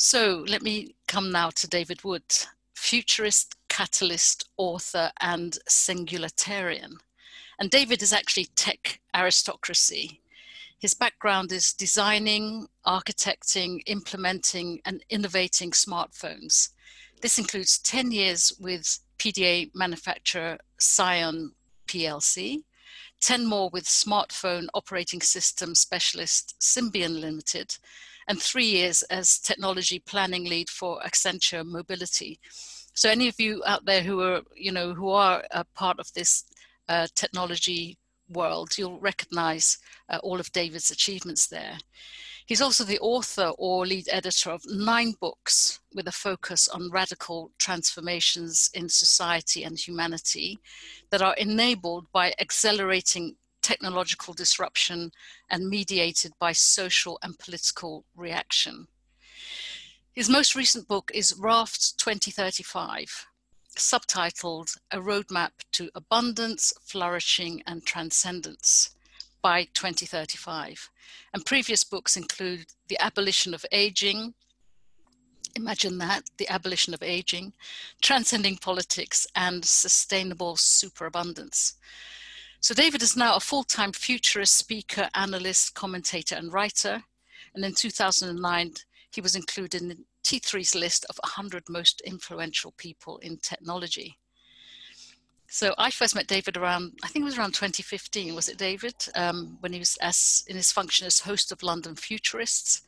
So let me come now to David Wood, futurist, catalyst, author, and singularitarian. And David is actually tech aristocracy. His background is designing, architecting, implementing, and innovating smartphones. This includes 10 years with PDA manufacturer Scion PLC, 10 more with smartphone operating system specialist Symbian Limited, and 3 years as technology planning lead for Accenture Mobility. So any of you out there who are a part of this technology world, you'll recognize all of David's achievements there. He's also the author or lead editor of 9 books with a focus on radical transformations in society and humanity that are enabled by accelerating technological disruption and mediated by social and political reaction. His most recent book is Raft 2035, subtitled A Roadmap to Abundance, Flourishing and Transcendence by 2035. And previous books include The Abolition of Aging, imagine that, The Abolition of Aging, Transcending Politics and Sustainable Superabundance. So David is now a full-time futurist speaker, analyst, commentator and writer. And in 2009, he was included in T3's list of 100 most influential people in technology. So I first met David around, I think it was around 2015, was it David? When he was in his function as host of London Futurists,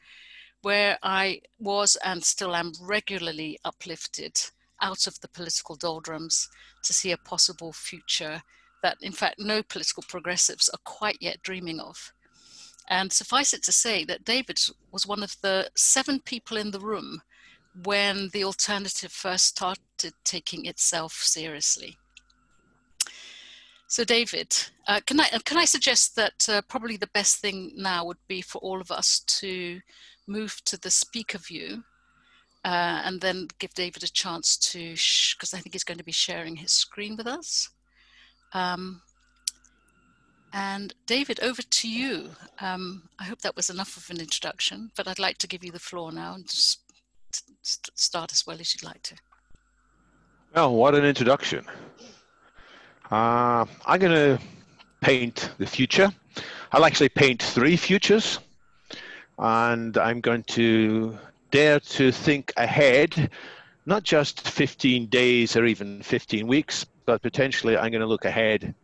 where I was and still am regularly uplifted out of the political doldrums to see a possible future that in fact no political progressives are quite yet dreaming of. And suffice it to say that David was one of the 7 people in the room when the alternative first started taking itself seriously. So David, can I suggest that probably the best thing now would be for all of us to move to the speaker view and then give David a chance to, because I think he's going to be sharing his screen with us. And David, over to you. I hope that was enough of an introduction, but I'd like to give you the floor now and just start as well as you'd like to. Well, what an introduction. I'm going to paint the future. I'll actually paint 3 futures, and I'm going to dare to think ahead, not just 15 days or even 15 weeks, but potentially I'm going to look ahead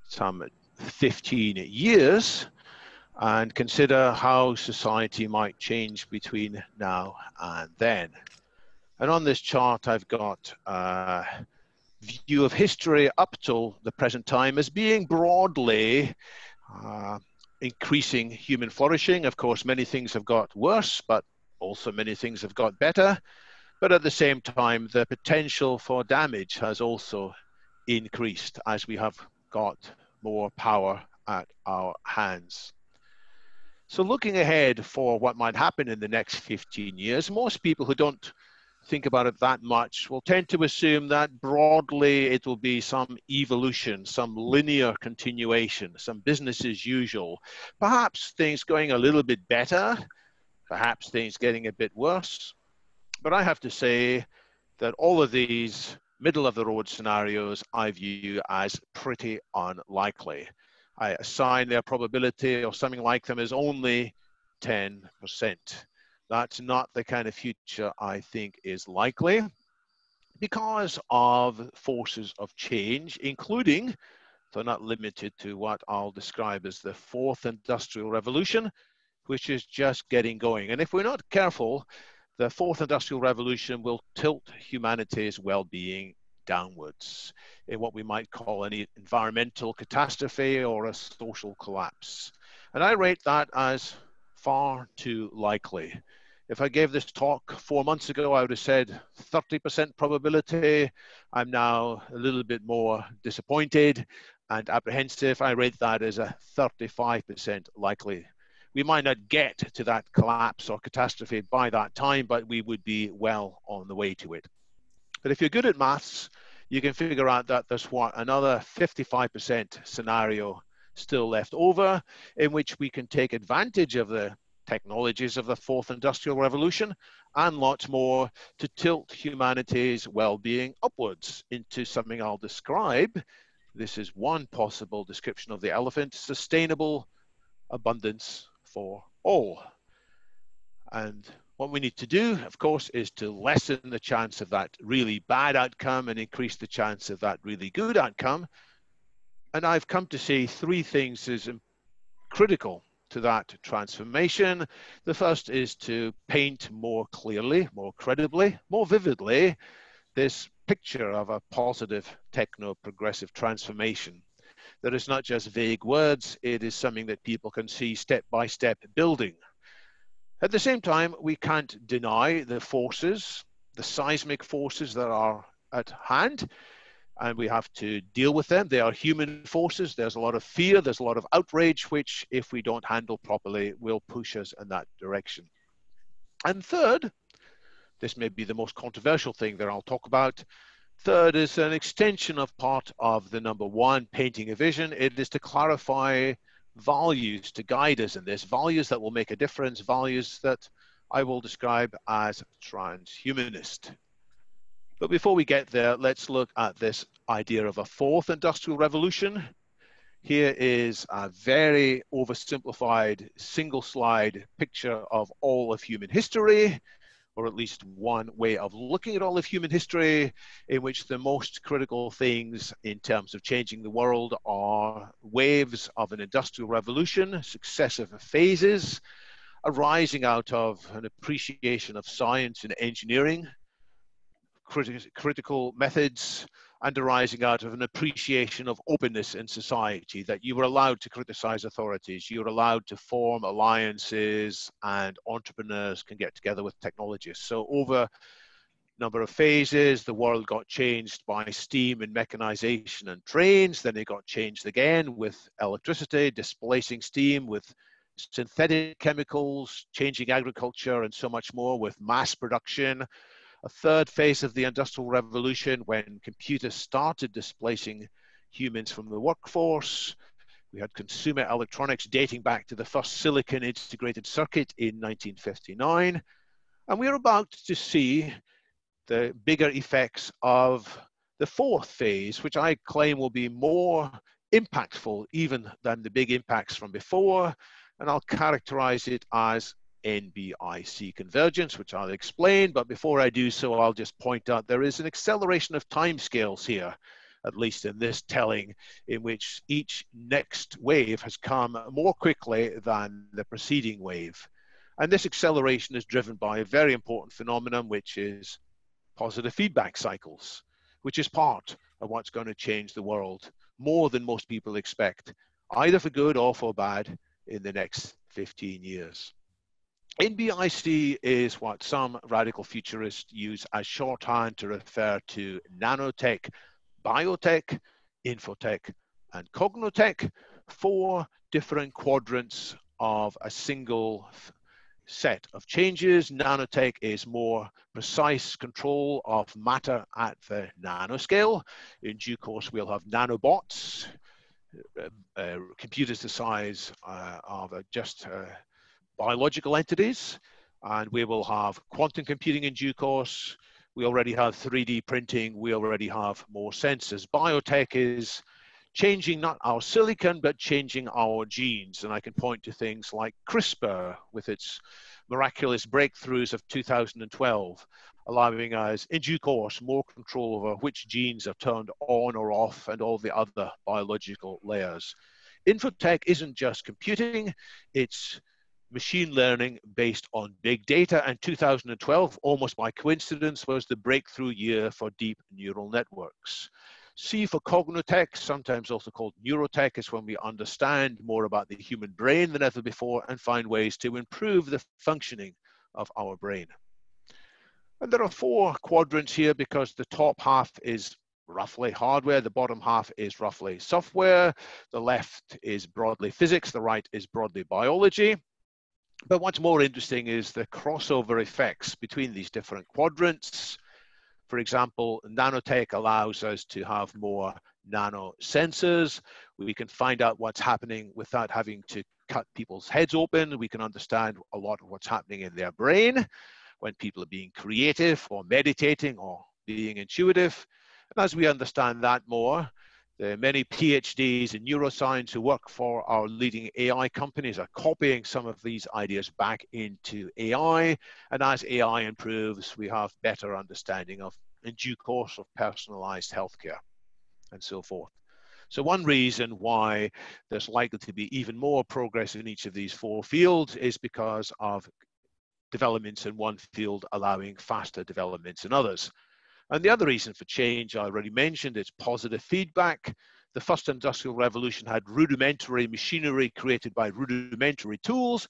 some 15 years and consider how society might change between now and then. And on this chart, I've got a view of history up till the present time as being broadly increasing human flourishing. Of course, many things have got worse, but also many things have got better. But at the same time, the potential for damage has also increased as we have got more power at our hands. So looking ahead for what might happen in the next 15 years, most people who don't think about it that much will tend to assume that broadly it will be some evolution, some linear continuation, some business as usual. Perhaps things going a little bit better, perhaps things getting a bit worse. But I have to say that all of these middle of the road scenarios I view as pretty unlikely. I assign their probability or something like them as only 10%. That's not the kind of future I think is likely because of forces of change, including, though not limited to, what I'll describe as the 4th Industrial Revolution, which is just getting going. And if we're not careful, the 4th Industrial Revolution will tilt humanity's well-being downwards in what we might call an environmental catastrophe or a social collapse. And I rate that as far too likely. If I gave this talk 4 months ago, I would have said 30% probability. I'm now a little bit more disappointed and apprehensive. I rate that as a 35% likely. We might not get to that collapse or catastrophe by that time, but we would be well on the way to it. But if you're good at maths, you can figure out that there's another 55% scenario still left over in which we can take advantage of the technologies of the fourth industrial revolution, and lots more to tilt humanity's well-being upwards into something I'll describe. This is one possible description of the elephant: sustainable abundance for all. And what we need to do, of course, is to lessen the chance of that really bad outcome and increase the chance of that really good outcome. And I've come to see three things is critical to that transformation. The first is to paint more clearly, more credibly, more vividly this picture of a positive techno-progressive transformation. That is not just vague words, it is something that people can see step by step building. At the same time, we can't deny the forces, the seismic forces that are at hand, and we have to deal with them. They are human forces. There's a lot of fear, there's a lot of outrage, which if we don't handle properly, will push us in that direction. And third, this may be the most controversial thing that I'll talk about. Third is an extension of part of the number one, painting a vision. It is to clarify values to guide us in this, values that will make a difference, values that I will describe as transhumanist. But before we get there, let's look at this idea of a fourth industrial revolution. Here is a very oversimplified single slide picture of all of human history, or at least one way of looking at all of human history, in which the most critical things in terms of changing the world are waves of an industrial revolution, successive phases, arising out of an appreciation of science and engineering, critical methods, and arising out of an appreciation of openness in society, that you were allowed to criticize authorities, you were allowed to form alliances, and entrepreneurs can get together with technologists. So over a number of phases, the world got changed by steam and mechanization and trains, then it got changed again with electricity, displacing steam, with synthetic chemicals, changing agriculture, and so much more, with mass production. A third phase of the Industrial Revolution, when computers started displacing humans from the workforce. We had consumer electronics dating back to the first silicon integrated circuit in 1959. And we're about to see the bigger effects of the fourth phase, which I claim will be more impactful even than the big impacts from before. And I'll characterize it as NBIC convergence, which I'll explain, but before I do so, I'll just point out there is an acceleration of timescales here, at least in this telling, in which each next wave has come more quickly than the preceding wave. And this acceleration is driven by a very important phenomenon, which is positive feedback cycles, which is part of what's going to change the world more than most people expect, either for good or for bad, in the next 15 years. NBIC is what some radical futurists use as shorthand to refer to nanotech, biotech, infotech, and cognotech, four different quadrants of a single set of changes. Nanotech is more precise control of matter at the nanoscale. In due course, we'll have nanobots, computers the size of just biological entities, and we will have quantum computing in due course. We already have 3D printing. We already have more sensors. Biotech is changing not our silicon, but changing our genes. And I can point to things like CRISPR with its miraculous breakthroughs of 2012, allowing us in due course more control over which genes are turned on or off and all the other biological layers. Infotech isn't just computing, it's machine learning based on big data, and 2012, almost by coincidence, was the breakthrough year for deep neural networks. C for cognotech, sometimes also called neurotech, is when we understand more about the human brain than ever before and find ways to improve the functioning of our brain. And there are four quadrants here because the top half is roughly hardware, the bottom half is roughly software, the left is broadly physics, the right is broadly biology. But what's more interesting is the crossover effects between these different quadrants. For example, nanotech allows us to have more nano sensors. We can find out what's happening without having to cut people's heads open. We can understand a lot of what's happening in their brain when people are being creative or meditating or being intuitive. And as we understand that more, the many PhDs in neuroscience who work for our leading AI companies are copying some of these ideas back into AI. And as AI improves, we have better understanding of, in due course, of personalized healthcare and so forth. So one reason why there's likely to be even more progress in each of these four fields is because of developments in one field allowing faster developments in others. And the other reason for change I already mentioned is positive feedback. The first industrial revolution had rudimentary machinery created by rudimentary tools,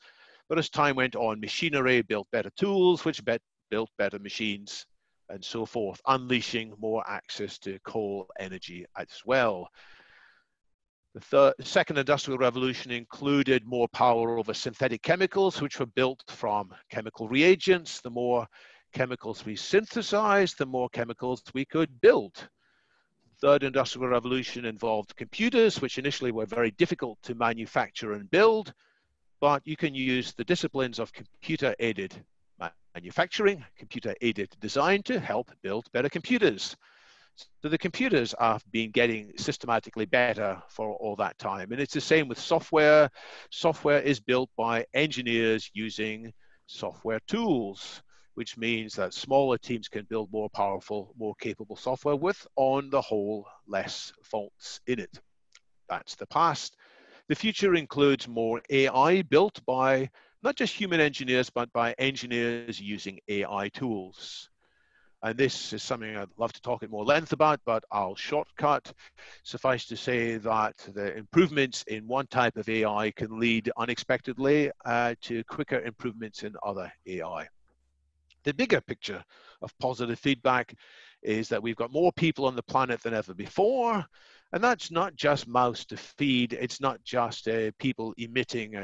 but as time went on, machinery built better tools, which built better machines, and so forth, unleashing more access to coal energy as well. The second industrial revolution included more power over synthetic chemicals, which were built from chemical reagents. The more chemicals we synthesized, the more chemicals we could build. Third industrial revolution involved computers, which initially were very difficult to manufacture and build, but you can use the disciplines of computer-aided manufacturing, computer-aided design to help build better computers. So the computers have been getting systematically better for all that time. And it's the same with software. Software is built by engineers using software tools, which means that smaller teams can build more powerful, more capable software with, on the whole, less faults in it. That's the past. The future includes more AI built by not just human engineers, but by engineers using AI tools. And this is something I'd love to talk at more length about, but I'll shortcut. Suffice to say that the improvements in one type of AI can lead unexpectedly to quicker improvements in other AI. The bigger picture of positive feedback is that we've got more people on the planet than ever before. And that's not just mouths to feed. It's not just people emitting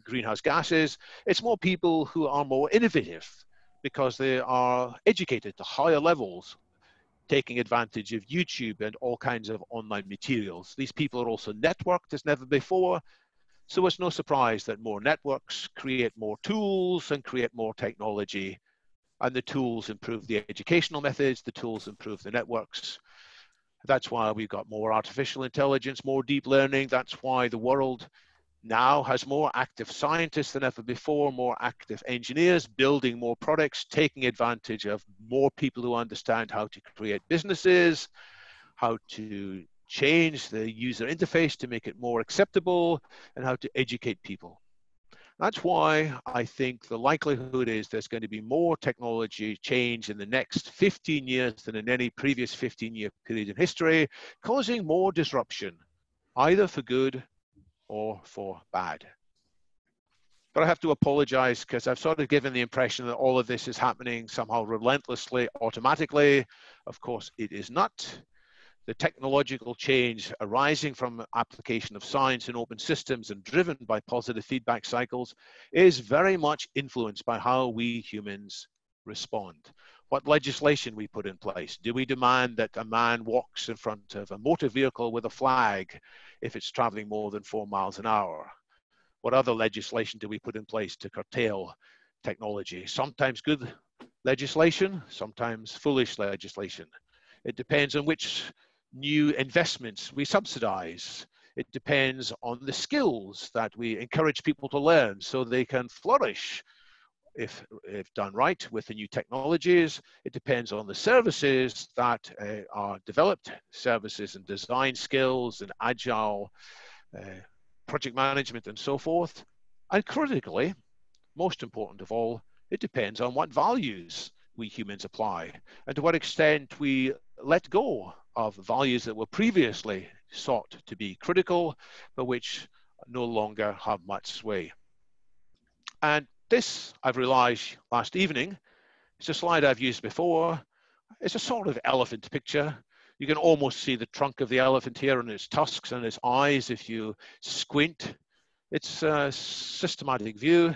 greenhouse gases. It's more people who are more innovative, because they are educated to higher levels, taking advantage of YouTube and all kinds of online materials. These people are also networked as never before. So it's no surprise that more networks create more tools and create more technology. And the tools improve the educational methods, the tools improve the networks. That's why we've got more artificial intelligence, more deep learning. That's why the world now has more active scientists than ever before, more active engineers building more products, taking advantage of more people who understand how to create businesses, how to change the user interface to make it more acceptable, and how to educate people. That's why I think the likelihood is there's going to be more technology change in the next 15 years than in any previous 15-year period in history, causing more disruption, either for good or for bad. But I have to apologize because I've sort of given the impression that all of this is happening somehow relentlessly, automatically. Of course, it is not. The technological change arising from application of science in open systems and driven by positive feedback cycles is very much influenced by how we humans respond. What legislation we put in place. Do we demand that a man walks in front of a motor vehicle with a flag if it's traveling more than 4 miles an hour? What other legislation do we put in place to curtail technology? Sometimes good legislation, sometimes foolish legislation. It depends on which new investments we subsidize. It depends on the skills that we encourage people to learn so they can flourish if done right with the new technologies. It depends on the services that are developed, services and design skills and agile project management and so forth. And critically, most important of all, it depends on what values we humans apply and to what extent we let go of values that were previously sought to be critical, but which no longer have much sway. And this, I've realized last evening, it's a slide I've used before. It's a sort of elephant picture. You can almost see the trunk of the elephant here and its tusks and its eyes if you squint. It's a systematic view,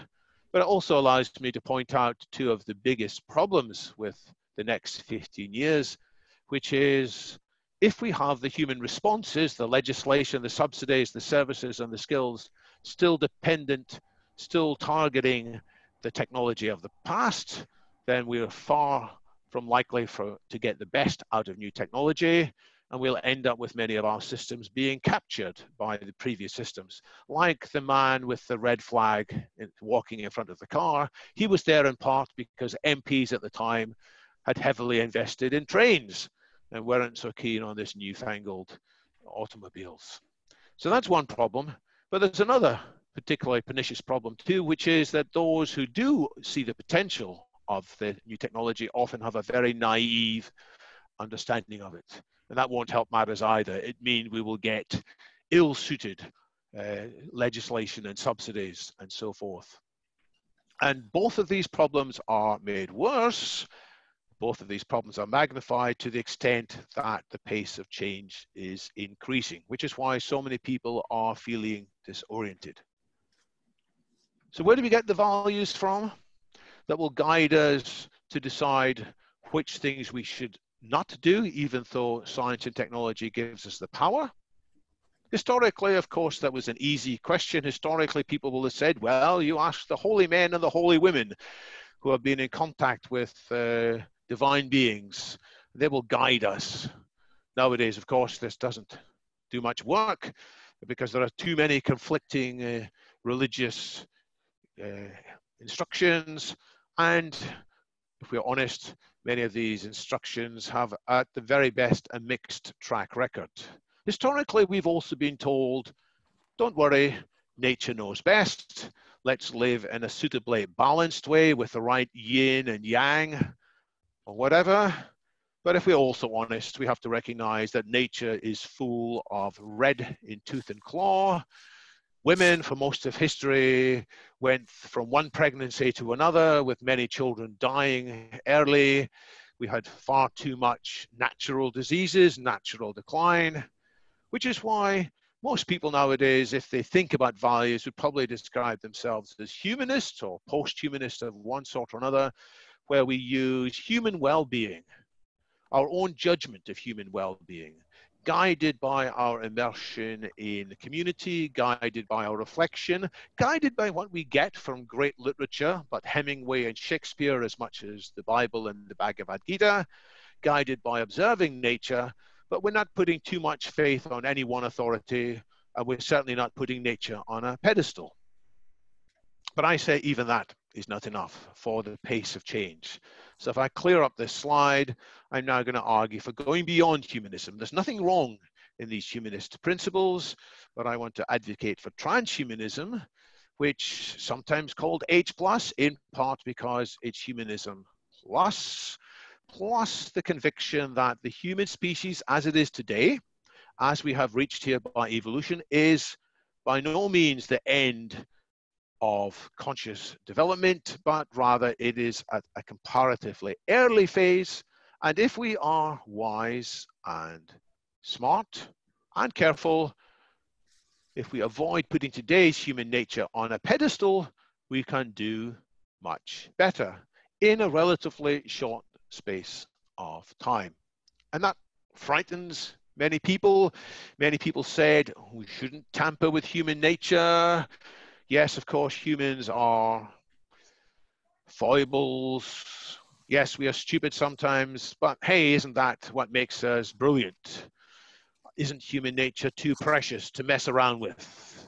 but it also allows me to point out two of the biggest problems with the next 15 years, which is if we have the human responses, the legislation, the subsidies, the services, and the skills still dependent, still targeting the technology of the past, then we're far from likely to get the best out of new technology, and we'll end up with many of our systems being captured by the previous systems. Like the man with the red flag walking in front of the car, he was there in part because MPs at the time had heavily invested in trains and weren't so keen on this newfangled automobiles. So that's one problem, but there's another particularly pernicious problem too, which is that those who do see the potential of the new technology often have a very naive understanding of it. And that won't help matters either. It means we will get ill-suited legislation and subsidies and so forth. And both of these problems are made worse. Both of these problems are magnified to the extent that the pace of change is increasing, which is why so many people are feeling disoriented. So where do we get the values from that will guide us to decide which things we should not do, even though science and technology gives us the power? Historically, of course, that was an easy question. Historically, people will have said, well, you ask the holy men and the holy women who have been in contact with divine beings. They will guide us. Nowadays, of course, this doesn't do much work because there are too many conflicting religious instructions, and if we're honest, many of these instructions have at the very best a mixed track record. Historically, we've also been told, don't worry, nature knows best. Let's live in a suitably balanced way with the right yin and yang or whatever. But if we're also honest, we have to recognize that nature is full of red in tooth and claw. Women, for most of history, went from one pregnancy to another with many children dying early. We had far too much natural diseases, natural decline, which is why most people nowadays, if they think about values, would probably describe themselves as humanists or post-humanists of one sort or another, where we use human well-being, our own judgment of human well-being, guided by our immersion in the community, guided by our reflection, guided by what we get from great literature, but Hemingway and Shakespeare as much as the Bible and the Bhagavad Gita, guided by observing nature, but we're not putting too much faith on any one authority, and we're certainly not putting nature on a pedestal. But I say even that is not enough for the pace of change. So if I clear up this slide, I'm now going to argue for going beyond humanism. There's nothing wrong in these humanist principles, but I want to advocate for transhumanism, which sometimes called H+, in part because it's humanism plus the conviction that the human species as it is today, as we have reached here by evolution, is by no means the end of conscious development, but rather it is at a comparatively early phase. And if we are wise and smart and careful, if we avoid putting today's human nature on a pedestal, we can do much better in a relatively short space of time. And that frightens many people. Many people said we shouldn't tamper with human nature. Yes, of course, humans are foibles. Yes, we are stupid sometimes, but hey, isn't that what makes us brilliant? Isn't human nature too precious to mess around with?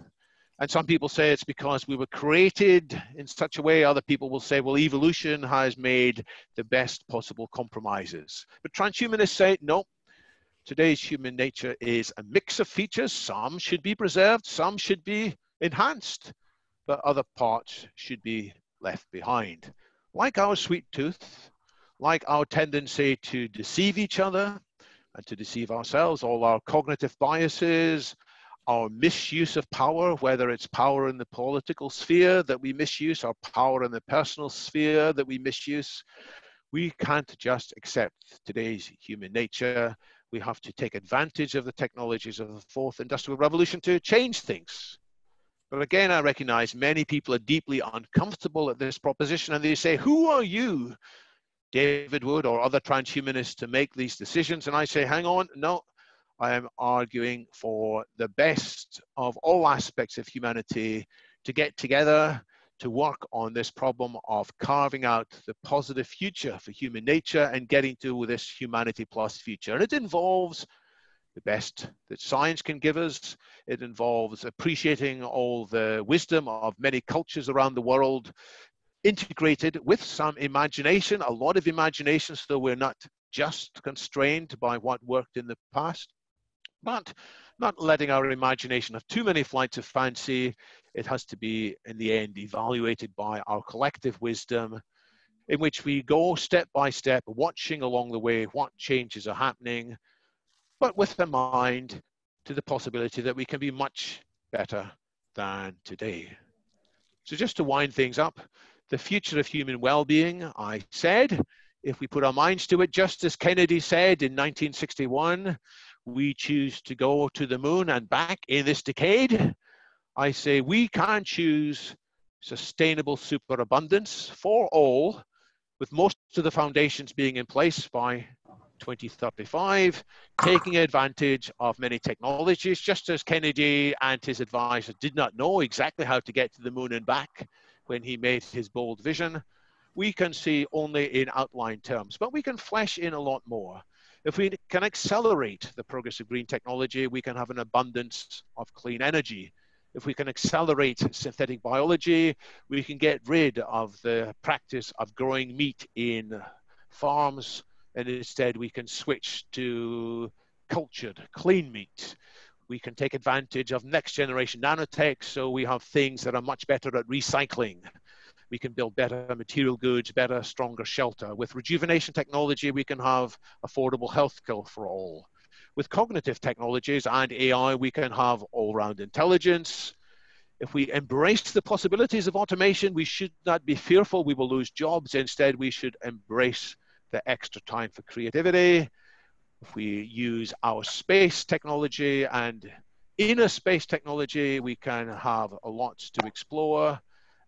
And some people say it's because we were created in such a way. Other people will say, well, evolution has made the best possible compromises. But transhumanists say, no, today's human nature is a mix of features. Some should be preserved, some should be enhanced, but other parts should be left behind. Like our sweet tooth, like our tendency to deceive each other and to deceive ourselves, all our cognitive biases, our misuse of power, whether it's power in the political sphere that we misuse, or power in the personal sphere that we misuse, we can't just accept today's human nature. We have to take advantage of the technologies of the fourth industrial revolution to change things. But again, I recognize many people are deeply uncomfortable at this proposition, and they say, who are you, David Wood or other transhumanists, to make these decisions? And I say, hang on, no, I am arguing for the best of all aspects of humanity to get together to work on this problem of carving out the positive future for human nature and getting to this humanity plus future. And it involves the best that science can give us. It involves appreciating all the wisdom of many cultures around the world, integrated with some imagination, a lot of imagination, so we're not just constrained by what worked in the past, but not letting our imagination have too many flights of fancy. It has to be, in the end, evaluated by our collective wisdom, in which we go step by step, watching along the way what changes are happening, but with a mind to the possibility that we can be much better than today. So just to wind things up, the future of human well-being, I said, if we put our minds to it, just as Kennedy said in 1961, we choose to go to the moon and back in this decade. I say we can choose sustainable superabundance for all, with most of the foundations being in place by 2035, taking advantage of many technologies, just as Kennedy and his advisors did not know exactly how to get to the moon and back when he made his bold vision. We can see only in outline terms, but we can flesh in a lot more. If we can accelerate the progress of green technology, we can have an abundance of clean energy. If we can accelerate synthetic biology, we can get rid of the practice of growing meat in farms, and instead we can switch to cultured, clean meat. We can take advantage of next generation nanotech, so we have things that are much better at recycling. We can build better material goods, better, stronger shelter. With rejuvenation technology, we can have affordable healthcare for all. With cognitive technologies and AI, we can have all-round intelligence. If we embrace the possibilities of automation, we should not be fearful we will lose jobs. Instead, we should embrace the extra time for creativity. If we use our space technology and inner space technology, we can have a lot to explore.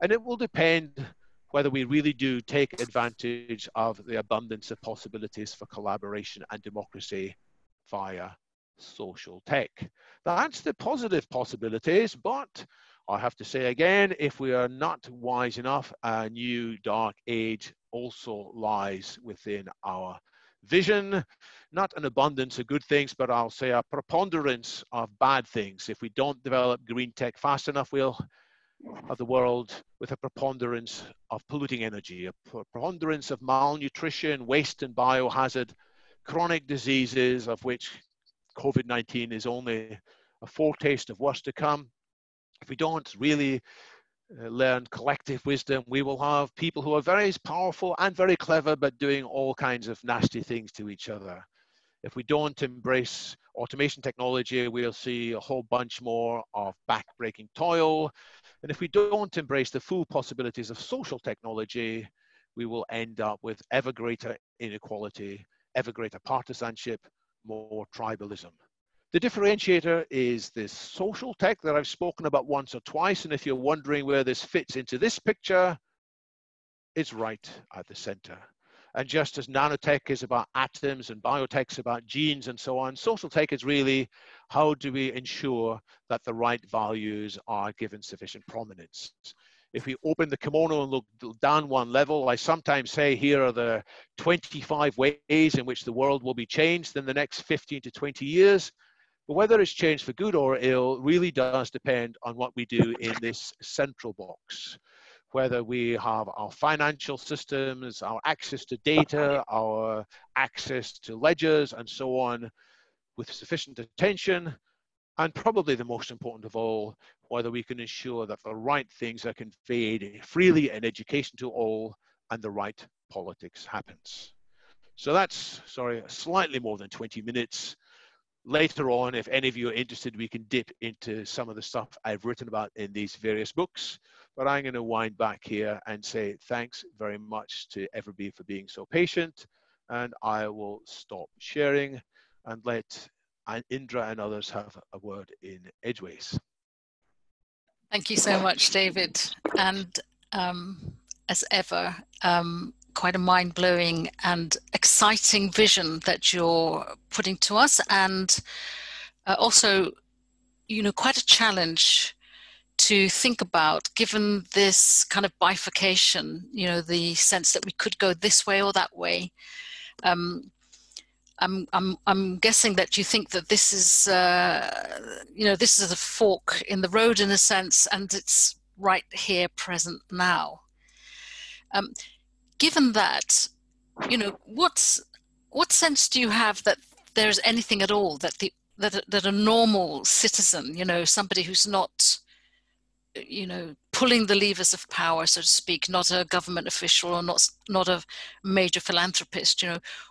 And it will depend whether we really do take advantage of the abundance of possibilities for collaboration and democracy via social tech. That's the positive possibilities, but I have to say again, if we are not wise enough, a new dark age also lies within our vision. Not an abundance of good things, but I'll say a preponderance of bad things. If we don't develop green tech fast enough, we'll have the world with a preponderance of polluting energy, a preponderance of malnutrition, waste and biohazard, chronic diseases, of which COVID-19 is only a foretaste of what's to come. If we don't really learn collective wisdom, we will have people who are very powerful and very clever, but doing all kinds of nasty things to each other. If we don't embrace automation technology, we'll see a whole bunch more of back-breaking toil. And if we don't embrace the full possibilities of social technology, we will end up with ever greater inequality, ever greater partisanship, more tribalism. The differentiator is this social tech that I've spoken about once or twice. And if you're wondering where this fits into this picture, it's right at the center. And just as nanotech is about atoms and biotech is about genes and so on, social tech is really how do we ensure that the right values are given sufficient prominence. If we open the kimono and look down one level, I sometimes say here are the 25 ways in which the world will be changed in the next 15 to 20 years. But whether it's changed for good or ill really does depend on what we do in this central box. Whether we have our financial systems, our access to data, our access to ledgers and so on with sufficient attention, and probably the most important of all, whether we can ensure that the right things are conveyed freely in education to all and the right politics happens. So that's, sorry, slightly more than 20 minutes. Later on, if any of you are interested, we can dip into some of the stuff I've written about in these various books. But I'm going to wind back here and say thanks very much to everybody for being so patient. And I will stop sharing and let Indra and others have a word in edgeways. Thank you so much, David. And as ever, quite a mind-blowing and exciting vision that you're putting to us, and also, quite a challenge to think about, given this kind of bifurcation, the sense that we could go this way or that way. I'm guessing that you think that this is, this is a fork in the road in a sense, and it's right here, present now. Given that, what sense do you have that there's anything at all that a normal citizen, somebody who's not, pulling the levers of power, so to speak, not a government official or not a major philanthropist,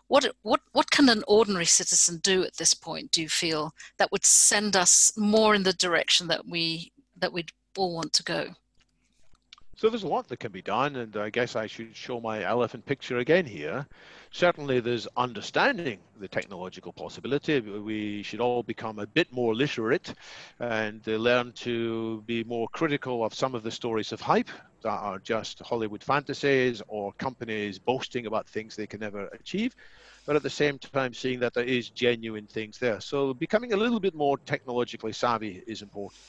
what can an ordinary citizen do at this point, do you feel, that would send us more in the direction that we'd all want to go? So there's a lot that can be done, and I guess I should show my elephant picture again here. Certainly there's understanding the technological possibility. We should all become a bit more literate and learn to be more critical of some of the stories of hype that are just Hollywood fantasies or companies boasting about things they can never achieve, but at the same time seeing that there is genuine things there. So becoming a little bit more technologically savvy is important.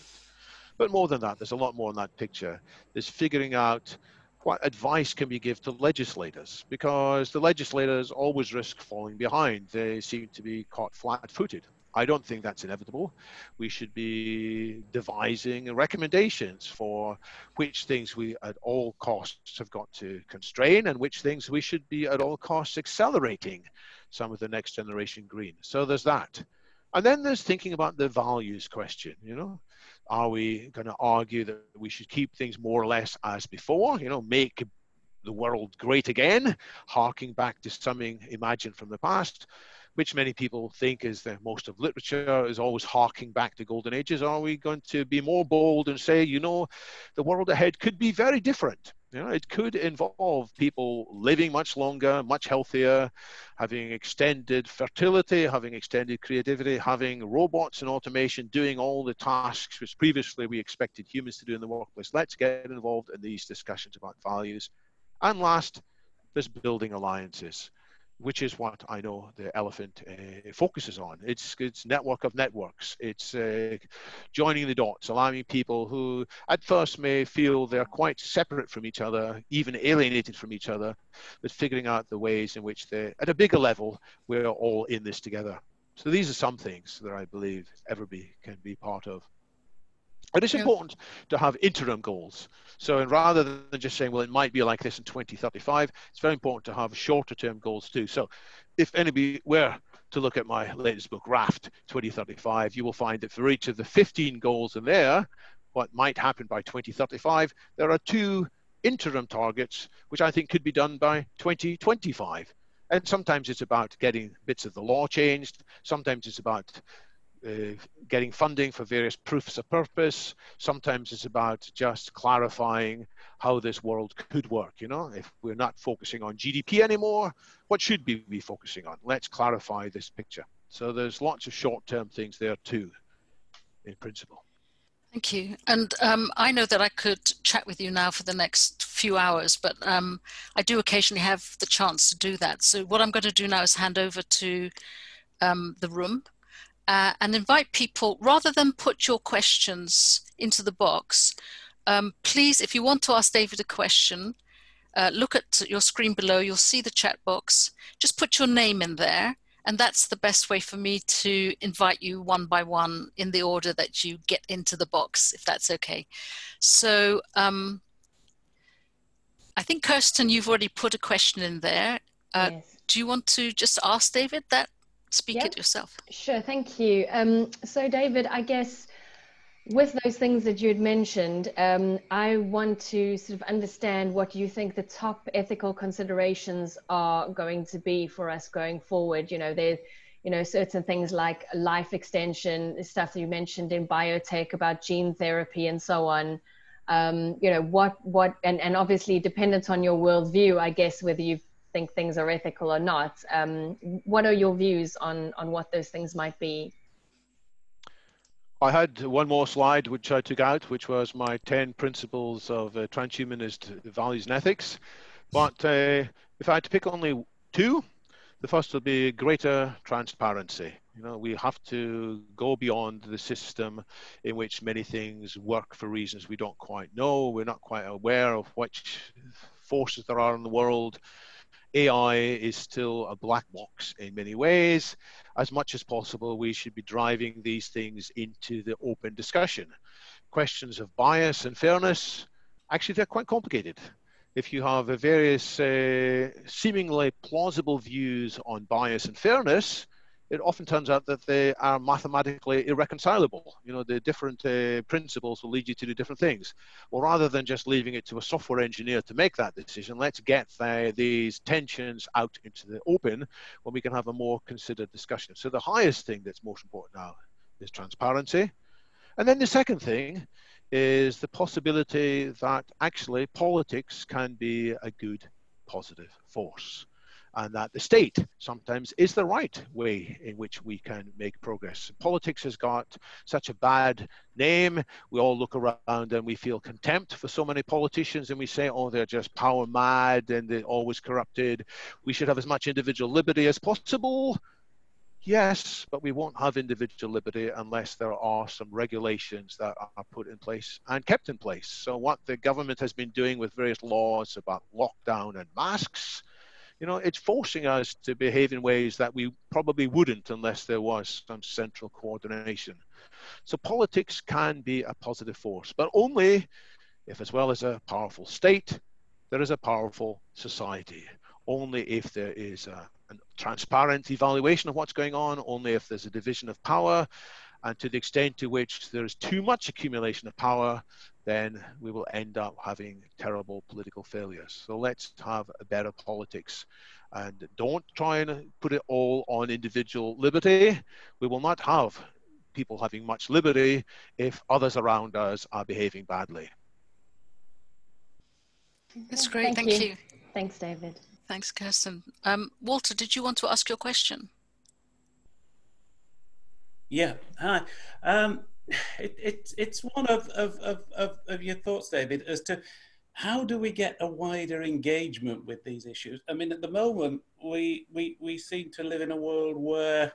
But more than that, there's a lot more in that picture. There's figuring out what advice can we give to legislators, because the legislators always risk falling behind. They seem to be caught flat-footed. I don't think that's inevitable. We should be devising recommendations for which things we at all costs have got to constrain and which things we should be at all costs accelerating some of the next generation green. So there's that. And then there's thinking about the values question, Are we going to argue that we should keep things more or less as before, make the world great again, harking back to something imagined from the past, which many people think is the most of literature, is always harking back to golden ages? Are we going to be more bold and say, the world ahead could be very different? It could involve people living much longer, much healthier, having extended fertility, having extended creativity, having robots and automation doing all the tasks which previously we expected humans to do in the workplace. Let's get involved in these discussions about values. And last, there's building alliances, which is what I know the elephant focuses on. It's network of networks. It's joining the dots, allowing people who at first may feel they're quite separate from each other, even alienated from each other, but figuring out the ways in which they, at a bigger level, we're all in this together. So these are some things that I believe everybody can be part of. And it's important to have interim goals. So rather than just saying, well, it might be like this in 2035, it's very important to have shorter term goals too. So if anybody were to look at my latest book, Raft 2035, you will find that for each of the 15 goals in there, what might happen by 2035, there are 2 interim targets, which I think could be done by 2025. And sometimes it's about getting bits of the law changed. Sometimes it's about getting funding for various proofs of purpose. Sometimes it's about just clarifying how this world could work. If we're not focusing on GDP anymore, what should we be focusing on? Let's clarify this picture. So there's lots of short-term things there too, in principle. Thank you. And I know that I could chat with you now for the next few hours, but I do occasionally have the chance to do that. So what I'm going to do now is hand over to the room. And invite people, rather than put your questions into the box, please, if you want to ask David a question, look at your screen below, you'll see the chat box. Just put your name in there, and that's the best way for me to invite you one by one in the order that you get into the box, if that's okay. So I think, Kirsten, you've already put a question in there. Yes. Do you want to just ask David that? Speak it yourself. Sure, thank you. So David, I guess with those things that you had mentioned, I want to sort of understand what you think the top ethical considerations are going to be for us going forward. Certain things like life extension, stuff that you mentioned in biotech about gene therapy and so on. And obviously dependent on your worldview, I guess, whether you think things are ethical or not. What are your views on what those things might be? I had one more slide which I took out, which was my 10 principles of transhumanist values and ethics. But If I had to pick only two, the first will be greater transparency. You know, we have to go beyond the system in which many things work for reasons we don't quite know. We're not quite aware of which forces there are in the world. AI is still a black box in many ways. As much as possible, we should be driving these things into the open discussion. Questions of bias and fairness, actually, they're quite complicated. If you have a various seemingly plausible views on bias and fairness, it often turns out that they are mathematically irreconcilable. You know, the different principles will lead you to do different things. Well, rather than just leaving it to a software engineer to make that decision, let's get these tensions out into the open when we can have a more considered discussion. So the highest thing that's most important now is transparency. And then the second thing is the possibility that actually politics can be a good, positive force, and that the state sometimes is the right way in which we can make progress. Politics has got such a bad name. We all look around and we feel contempt for so many politicians, and we say, oh, they're just power mad and they're always corrupted. We should have as much individual liberty as possible. Yes, but we won't have individual liberty unless there are some regulations that are put in place and kept in place. So what the government has been doing with various laws about lockdown and masks, you know, it's forcing us to behave in ways that we probably wouldn't unless there was some central coordination. So politics can be a positive force, but only if, as well as a powerful state, there is a powerful society. Only if there is a transparent evaluation of what's going on, only if there's a division of power, and to the extent to which there's too much accumulation of power, then we will end up having terrible political failures. So let's have a better politics, and don't try and put it all on individual liberty. We will not have people having much liberty if others around us are behaving badly. That's great, thank you. Thanks, David. Thanks, Kirsten. Walter, did you want to ask your question? Yeah, hi. It's one of your thoughts, David, as to how do we get a wider engagement with these issues? I mean, at the moment, we seem to live in a world where,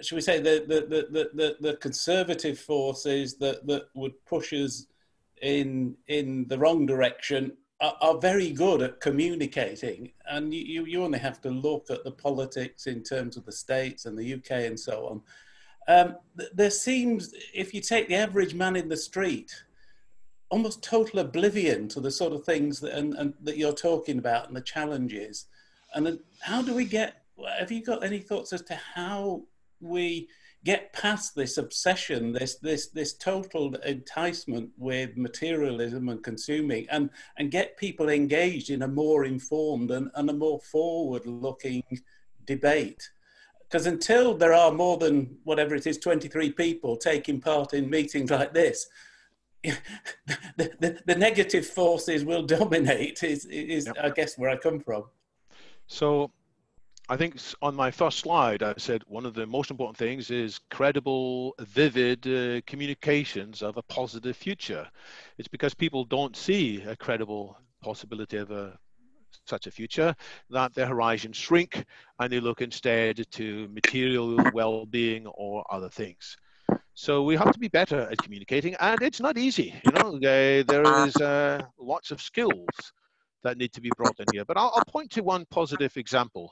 should we say, the conservative forces that would push us in the wrong direction are very good at communicating, and you only have to look at the politics in terms of the States and the UK and so on. There seems, if you take the average man in the street, almost total oblivion to the sort of things that that you're talking about and the challenges. And then how do we get, have you got any thoughts as to how we get past this obsession, this total enticement with materialism and consuming, and get people engaged in a more informed and a more forward-looking debate? Because until there are more than, whatever it is, 23 people taking part in meetings like this, the negative forces will dominate, is yep. I guess, where I come from. So I think on my first slide, I said one of the most important things is credible, vivid communications of a positive future. It's because people don't see a credible possibility of such a future that their horizons shrink and they look instead to material well-being or other things. So we have to be better at communicating, and it's not easy. You know, there is lots of skills that need to be brought in here. But I'll point to one positive example.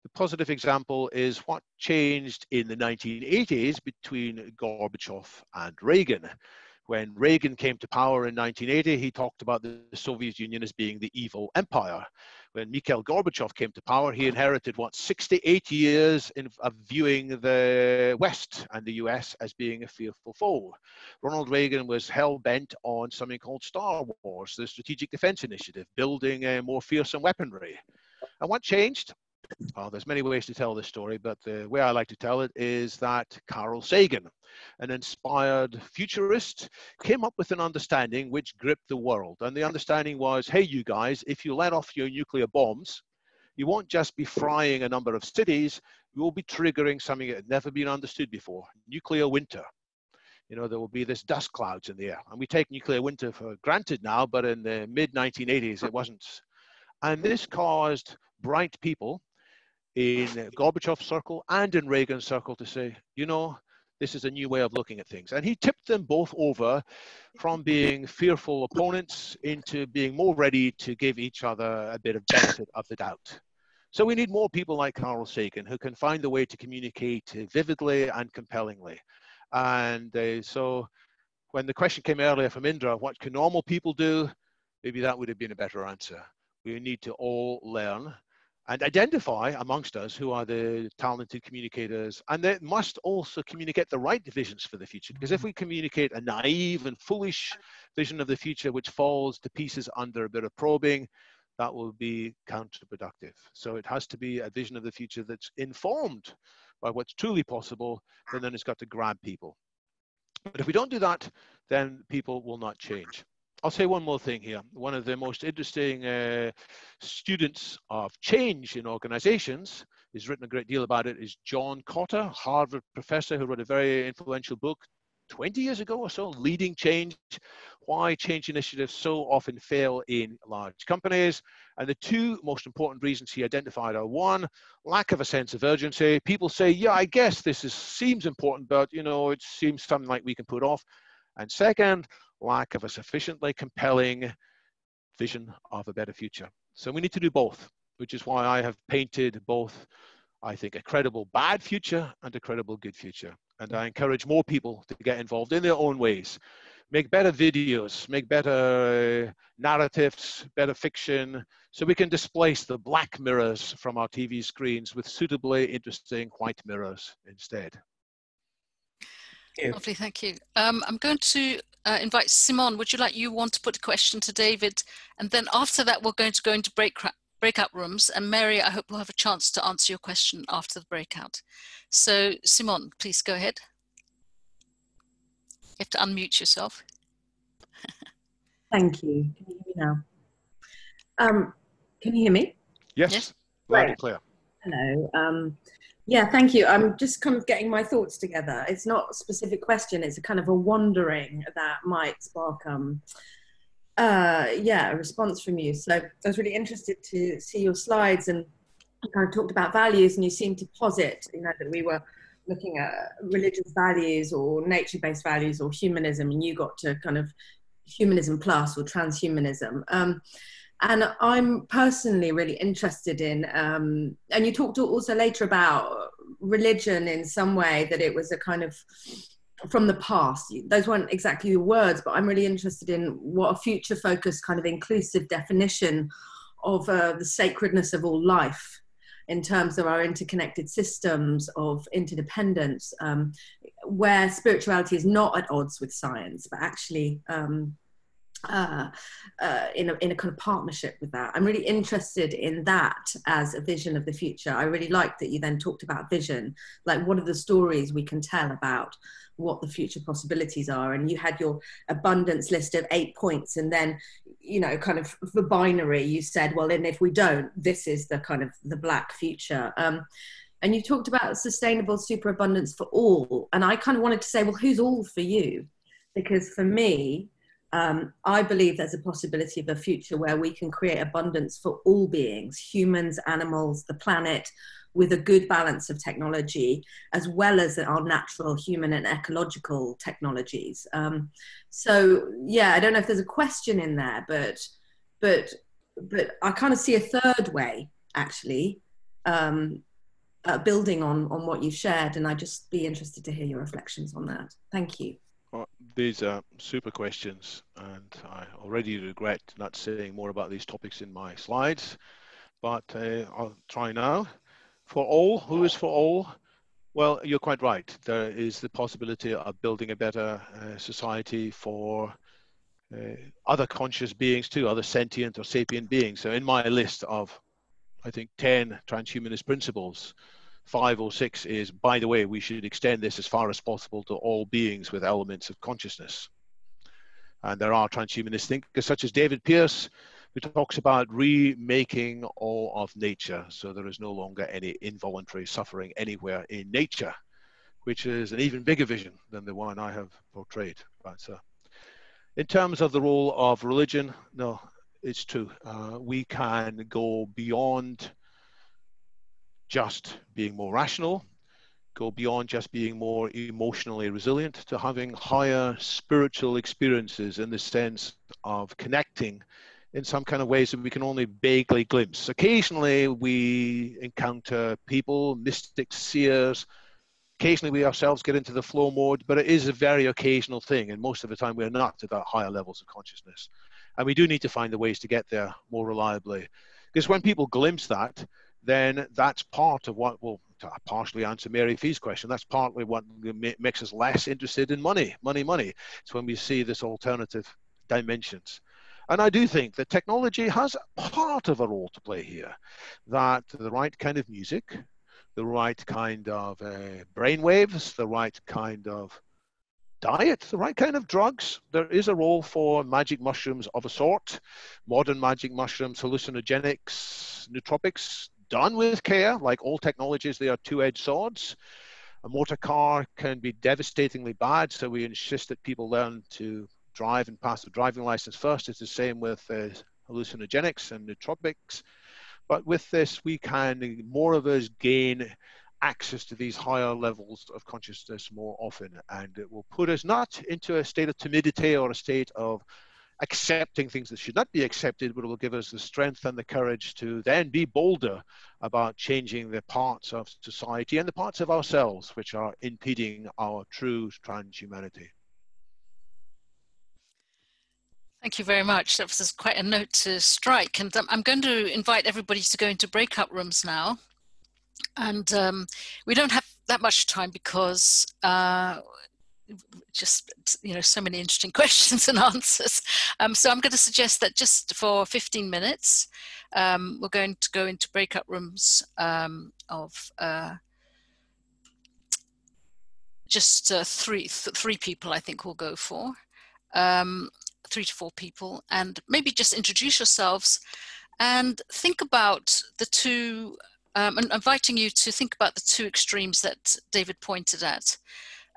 The positive example is what changed in the 1980s between Gorbachev and Reagan. When Reagan came to power in 1980, he talked about the Soviet Union as being the evil empire. When Mikhail Gorbachev came to power, he inherited, 68 years of viewing the West and the US as being a fearful foe. Ronald Reagan was hell-bent on something called Star Wars, the Strategic Defense Initiative, building a more fearsome weaponry. And what changed? Oh, there's many ways to tell this story, but the way I like to tell it is that Carl Sagan, an inspired futurist, came up with an understanding which gripped the world. And the understanding was, hey, you guys, if you let off your nuclear bombs, you won't just be frying a number of cities, you will be triggering something that had never been understood before, nuclear winter. You know, there will be this dust clouds in the air. And we take nuclear winter for granted now, but in the mid-1980s, it wasn't. And this caused bright people in Gorbachev's circle and in Reagan's circle to say, you know, this is a new way of looking at things. And he tipped them both over from being fearful opponents into being more ready to give each other a bit of benefit of the doubt. So we need more people like Carl Sagan who can find a way to communicate vividly and compellingly. And so when the question came earlier from Indra, what can normal people do? Maybe that would have been a better answer. We need to all learn and identify amongst us who are the talented communicators, and they must also communicate the right visions for the future. Because if we communicate a naive and foolish vision of the future which falls to pieces under a bit of probing, that will be counterproductive. So it has to be a vision of the future that's informed by what's truly possible, and then it's got to grab people. But if we don't do that, then people will not change. I'll say one more thing here. One of the most interesting students of change in organizations, he's written a great deal about it, is John Cotter, Harvard professor who wrote a very influential book 20 years ago or so, Leading Change, Why Change Initiatives So Often Fail in Large Companies. And the two most important reasons he identified are, one, lack of a sense of urgency. People say, yeah, I guess this seems important, but you know, it seems something like we can put off. And second, lack of a sufficiently compelling vision of a better future. So we need to do both, which is why I have painted both, I think, a credible bad future and a credible good future. And I encourage more people to get involved in their own ways. Make better videos, make better narratives, better fiction, so we can displace the black mirrors from our TV screens with suitably interesting white mirrors instead. Lovely, thank you. I'm going to invite Simon. Would you want to put a question to David? And then after that, we're going to go into breakout rooms. And Mary, I hope we'll have a chance to answer your question after the breakout. So Simon, please go ahead. You have to unmute yourself. Thank you. Can you hear me now? Can you hear me? Yes, loud and clear. Hello. Yeah, thank you. I'm just kind of getting my thoughts together. It's not a specific question. It's a kind of a wondering that might spark, a response from you. So I was really interested to see your slides, and you kind of talked about values, and you seemed to posit, you know, that we were looking at religious values or nature-based values or humanism, and you got to kind of humanism plus or transhumanism. And I'm personally really interested in, and you talked also later about religion in some way, that it was a kind of from the past. Those weren't exactly your words, but I'm really interested in what a future-focused kind of inclusive definition of the sacredness of all life in terms of our interconnected systems of interdependence, where spirituality is not at odds with science, but actually in a kind of partnership with that. I'm really interested in that as a vision of the future. I really like that you then talked about vision, like what are the stories we can tell about what the future possibilities are, and you had your abundance list of 8 points, and then, you know, kind of the binary, you said, well, and if we don't, this is the kind of the black future. And you talked about sustainable superabundance for all, and I kind of wanted to say, well, who's all for you? Because for me, I believe there's a possibility of a future where we can create abundance for all beings, humans, animals, the planet, with a good balance of technology, as well as our natural, human and ecological technologies. So yeah, I don't know if there's a question in there, but I kind of see a third way, actually, building on what you've shared, and I'd just be interested to hear your reflections on that. Thank you. Well, these are super questions, and I already regret not saying more about these topics in my slides, but I'll try now. For all, who is for all? Well, you're quite right. There is the possibility of building a better society for other conscious beings too, other sentient or sapient beings. So in my list of, I think, 10 transhumanist principles, 5 or 6 is, by the way, we should extend this as far as possible to all beings with elements of consciousness. And there are transhumanist thinkers such as David Pearce, who talks about remaking all of nature, so there is no longer any involuntary suffering anywhere in nature, which is an even bigger vision than the one I have portrayed. But in terms of the role of religion, no, it's true. We can go beyond just being more rational, go beyond just being more emotionally resilient, to having higher spiritual experiences in the sense of connecting in some kind of ways that we can only vaguely glimpse. Occasionally we encounter people, mystics, seers. Occasionally we ourselves get into the flow mode, but it is a very occasional thing, and most of the time we're not at that higher levels of consciousness. And we do need to find the ways to get there more reliably. Because when people glimpse that, then that's part of what will partially answer Mary Fee's question. That's partly what makes us less interested in money. It's when we see this alternative dimensions. And I do think that technology has part of a role to play here, that the right kind of music, the right kind of brainwaves, the right kind of diet, the right kind of drugs. There is a role for magic mushrooms of a sort, modern magic mushrooms, hallucinogenics, nootropics, done with care. Like all technologies, they are two-edged swords. A motor car can be devastatingly bad, so we insist that people learn to drive and pass the driving license first. It's the same with hallucinogenics and nootropics. But with this, we can, more of us, gain access to these higher levels of consciousness more often, and it will put us not into a state of timidity or a state of accepting things that should not be accepted, but it will give us the strength and the courage to then be bolder about changing the parts of society and the parts of ourselves which are impeding our true transhumanity. Thank you very much. That was quite a note to strike. And I'm going to invite everybody to go into breakout rooms now. And we don't have that much time because just, so many interesting questions and answers. So I'm going to suggest that just for 15 minutes, we're going to go into breakout rooms of just three people, I think we'll go for. 3 to 4 people, and maybe just introduce yourselves and think about the two, and inviting you to think about the two extremes that David pointed at,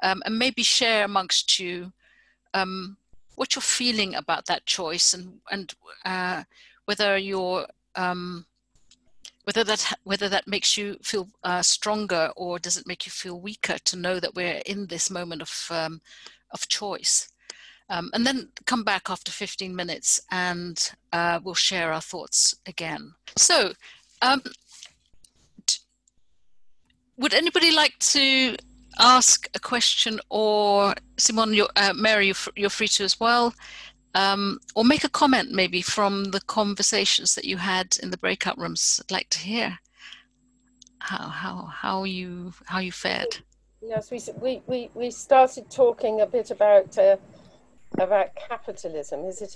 and maybe share amongst you what you're feeling about that choice, and whether you're whether that makes you feel stronger, or does it make you feel weaker to know that we're in this moment of choice. And then come back after 15 minutes and we'll share our thoughts again. So, would anybody like to ask a question, or Simon, Mary, you're free to as well, or make a comment maybe from the conversations that you had in the breakout rooms. I'd like to hear how you fared. Yes, we started talking a bit about capitalism. Is it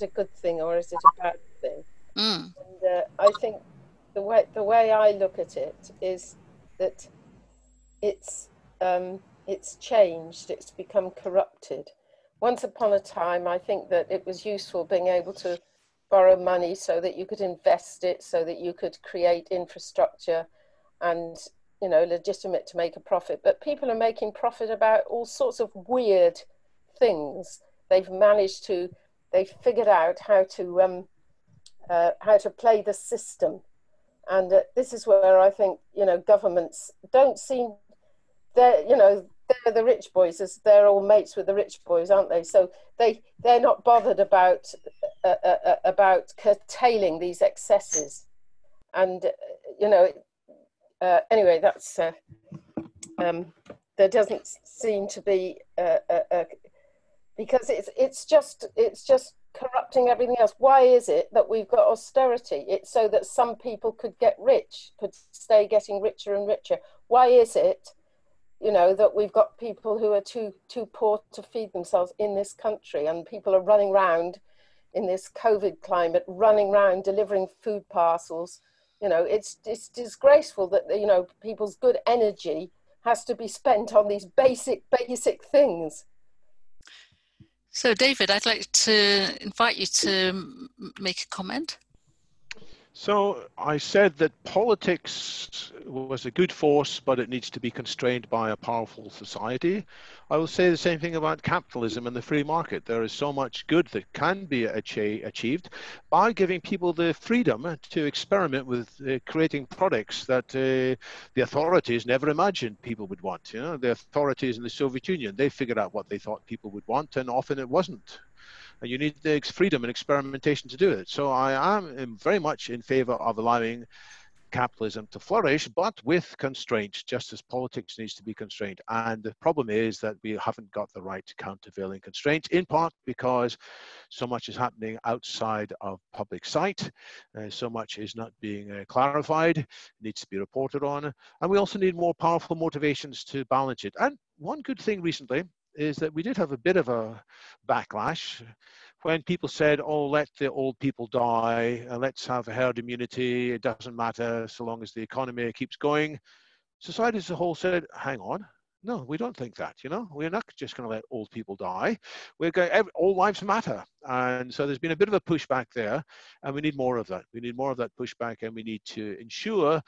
a good thing or is it a bad thing? And I think the way I look at it is that it's changed. It's become corrupted. Once upon a time, I think that it was useful being able to borrow money so that you could invest it, so that you could create infrastructure, and legitimate to make a profit. But people are making profit about all sorts of weird things. They've figured out how to play the system, and this is where I think governments don't seem, they're the rich boys, as they're all mates with the rich boys, aren't they? So they're not bothered about curtailing these excesses, and anyway, that's there doesn't seem to be because it's just corrupting everything else. Why is it that we've got austerity? It's so that some people could get rich, could stay getting richer and richer. Why is it, that we've got people who are too poor to feed themselves in this country, and people are running around in this COVID climate, running around delivering food parcels? It's disgraceful that people's good energy has to be spent on these basic things. So, David, I'd like to invite you to make a comment. So I said that politics was a good force, but it needs to be constrained by a powerful society. I will say the same thing about capitalism and the free market. There is so much good that can be achieved by giving people the freedom to experiment with creating products that the authorities never imagined people would want. You know, the authorities in the Soviet Union, they figured out what they thought people would want, and often it wasn't. And you need the freedom and experimentation to do it. So I am very much in favor of allowing capitalism to flourish, but with constraints, just as politics needs to be constrained. And the problem is that we haven't got the right countervailing constraints, in part because so much is happening outside of public sight. So much is not being clarified, needs to be reported on. And we also need more powerful motivations to balance it. And one good thing recently is that we did have a bit of a backlash when people said, oh, let the old people die, let's have a herd immunity, it doesn't matter so long as the economy keeps going. Society as a whole said, hang on, no, we don't think that, you know, we're not just going to let old people die. We're going, all lives matter. And so there's been a bit of a pushback there, and we need more of that. We need more of that pushback, and we need to ensure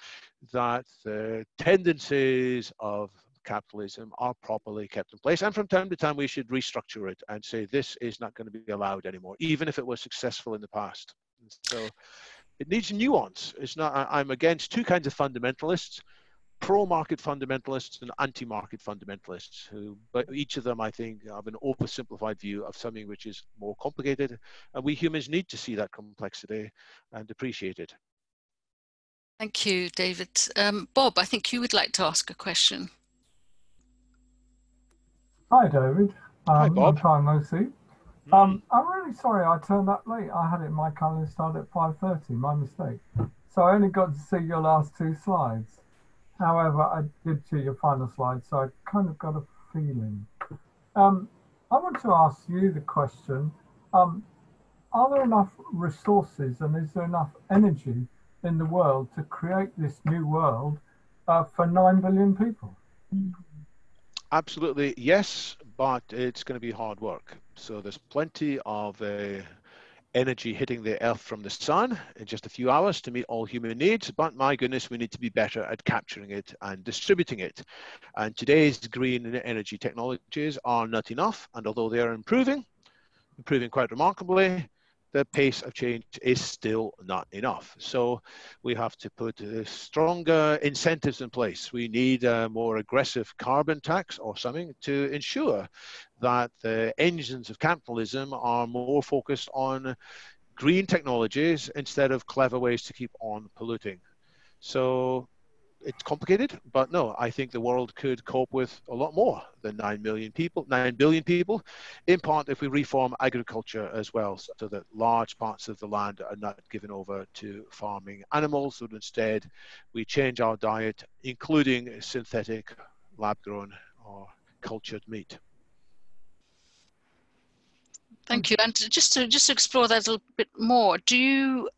that the tendencies of capitalism are properly kept in place. And from time to time, we should restructure it and say, this is not going to be allowed anymore, even if it was successful in the past. And so it needs nuance. It's not, I'm against two kinds of fundamentalists, pro-market fundamentalists and anti-market fundamentalists, who, but each of them, I think, have an oversimplified view of something which is more complicated. And we humans need to see that complexity and appreciate it. Thank you, David. Bob, I think you would like to ask a question. Hi, David. Hi, Bob. Long time no see. I'm really sorry I turned up late. I had it in my calendar start at 5:30, my mistake. So I only got to see your last two slides. However, I did see your final slide, so I kind of got a feeling. I want to ask you the question, are there enough resources and is there enough energy in the world to create this new world for 9 billion people? Absolutely, yes, but it's going to be hard work. So there's plenty of energy hitting the earth from the sun in just a few hours to meet all human needs, but my goodness, we need to be better at capturing it and distributing it. And today's green energy technologies are not enough, and although they are improving quite remarkably, the pace of change is still not enough. So we have to put stronger incentives in place. We need a more aggressive carbon tax or something to ensure that the engines of capitalism are more focused on green technologies instead of clever ways to keep on polluting. So it's complicated, but no, I think the world could cope with a lot more than 9 billion people, in part if we reform agriculture as well, so that large parts of the land are not given over to farming animals, but instead we change our diet, including synthetic, lab-grown or cultured meat. Thank you. And just to explore that a little bit more, do you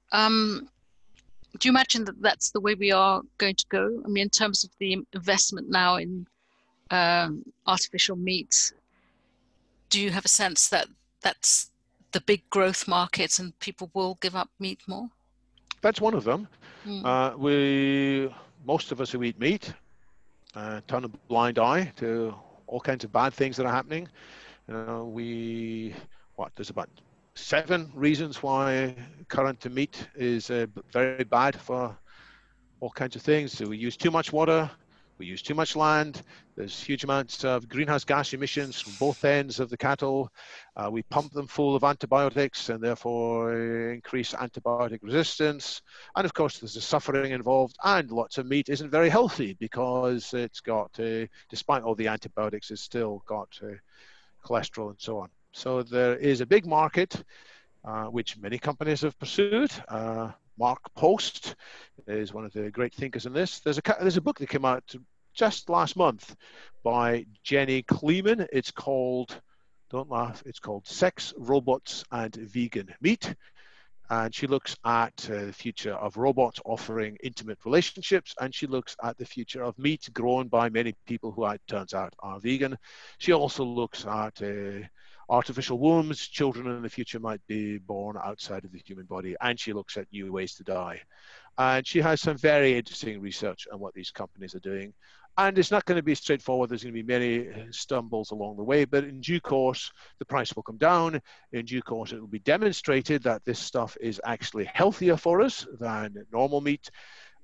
imagine that that's the way we are going to go? I mean, in terms of the investment now in artificial meat, do you have a sense that that's the big growth market and people will give up meat more? That's one of them. Most of us who eat meat turn a blind eye to all kinds of bad things that are happening. There's about 7 reasons why current meat is very bad for all kinds of things. So we use too much water, we use too much land, there's huge amounts of greenhouse gas emissions from both ends of the cattle, we pump them full of antibiotics and therefore increase antibiotic resistance, and of course there's the suffering involved, and lots of meat isn't very healthy because it's got, despite all the antibiotics, it's still got cholesterol and so on. So there is a big market, which many companies have pursued. Mark Post is one of the great thinkers in this. There's a book that came out just last month by Jenny Kleeman. It's called, don't laugh, it's called Sex, Robots and Vegan Meat. And she looks at the future of robots offering intimate relationships, and she looks at the future of meat grown by many people who, it turns out, are vegan. She also looks at artificial wombs, children in the future might be born outside of the human body, and she looks at new ways to die. And she has some very interesting research on what these companies are doing. And it's not going to be straightforward. There's going to be many stumbles along the way, but in due course, the price will come down. In due course, it will be demonstrated that this stuff is actually healthier for us than normal meat.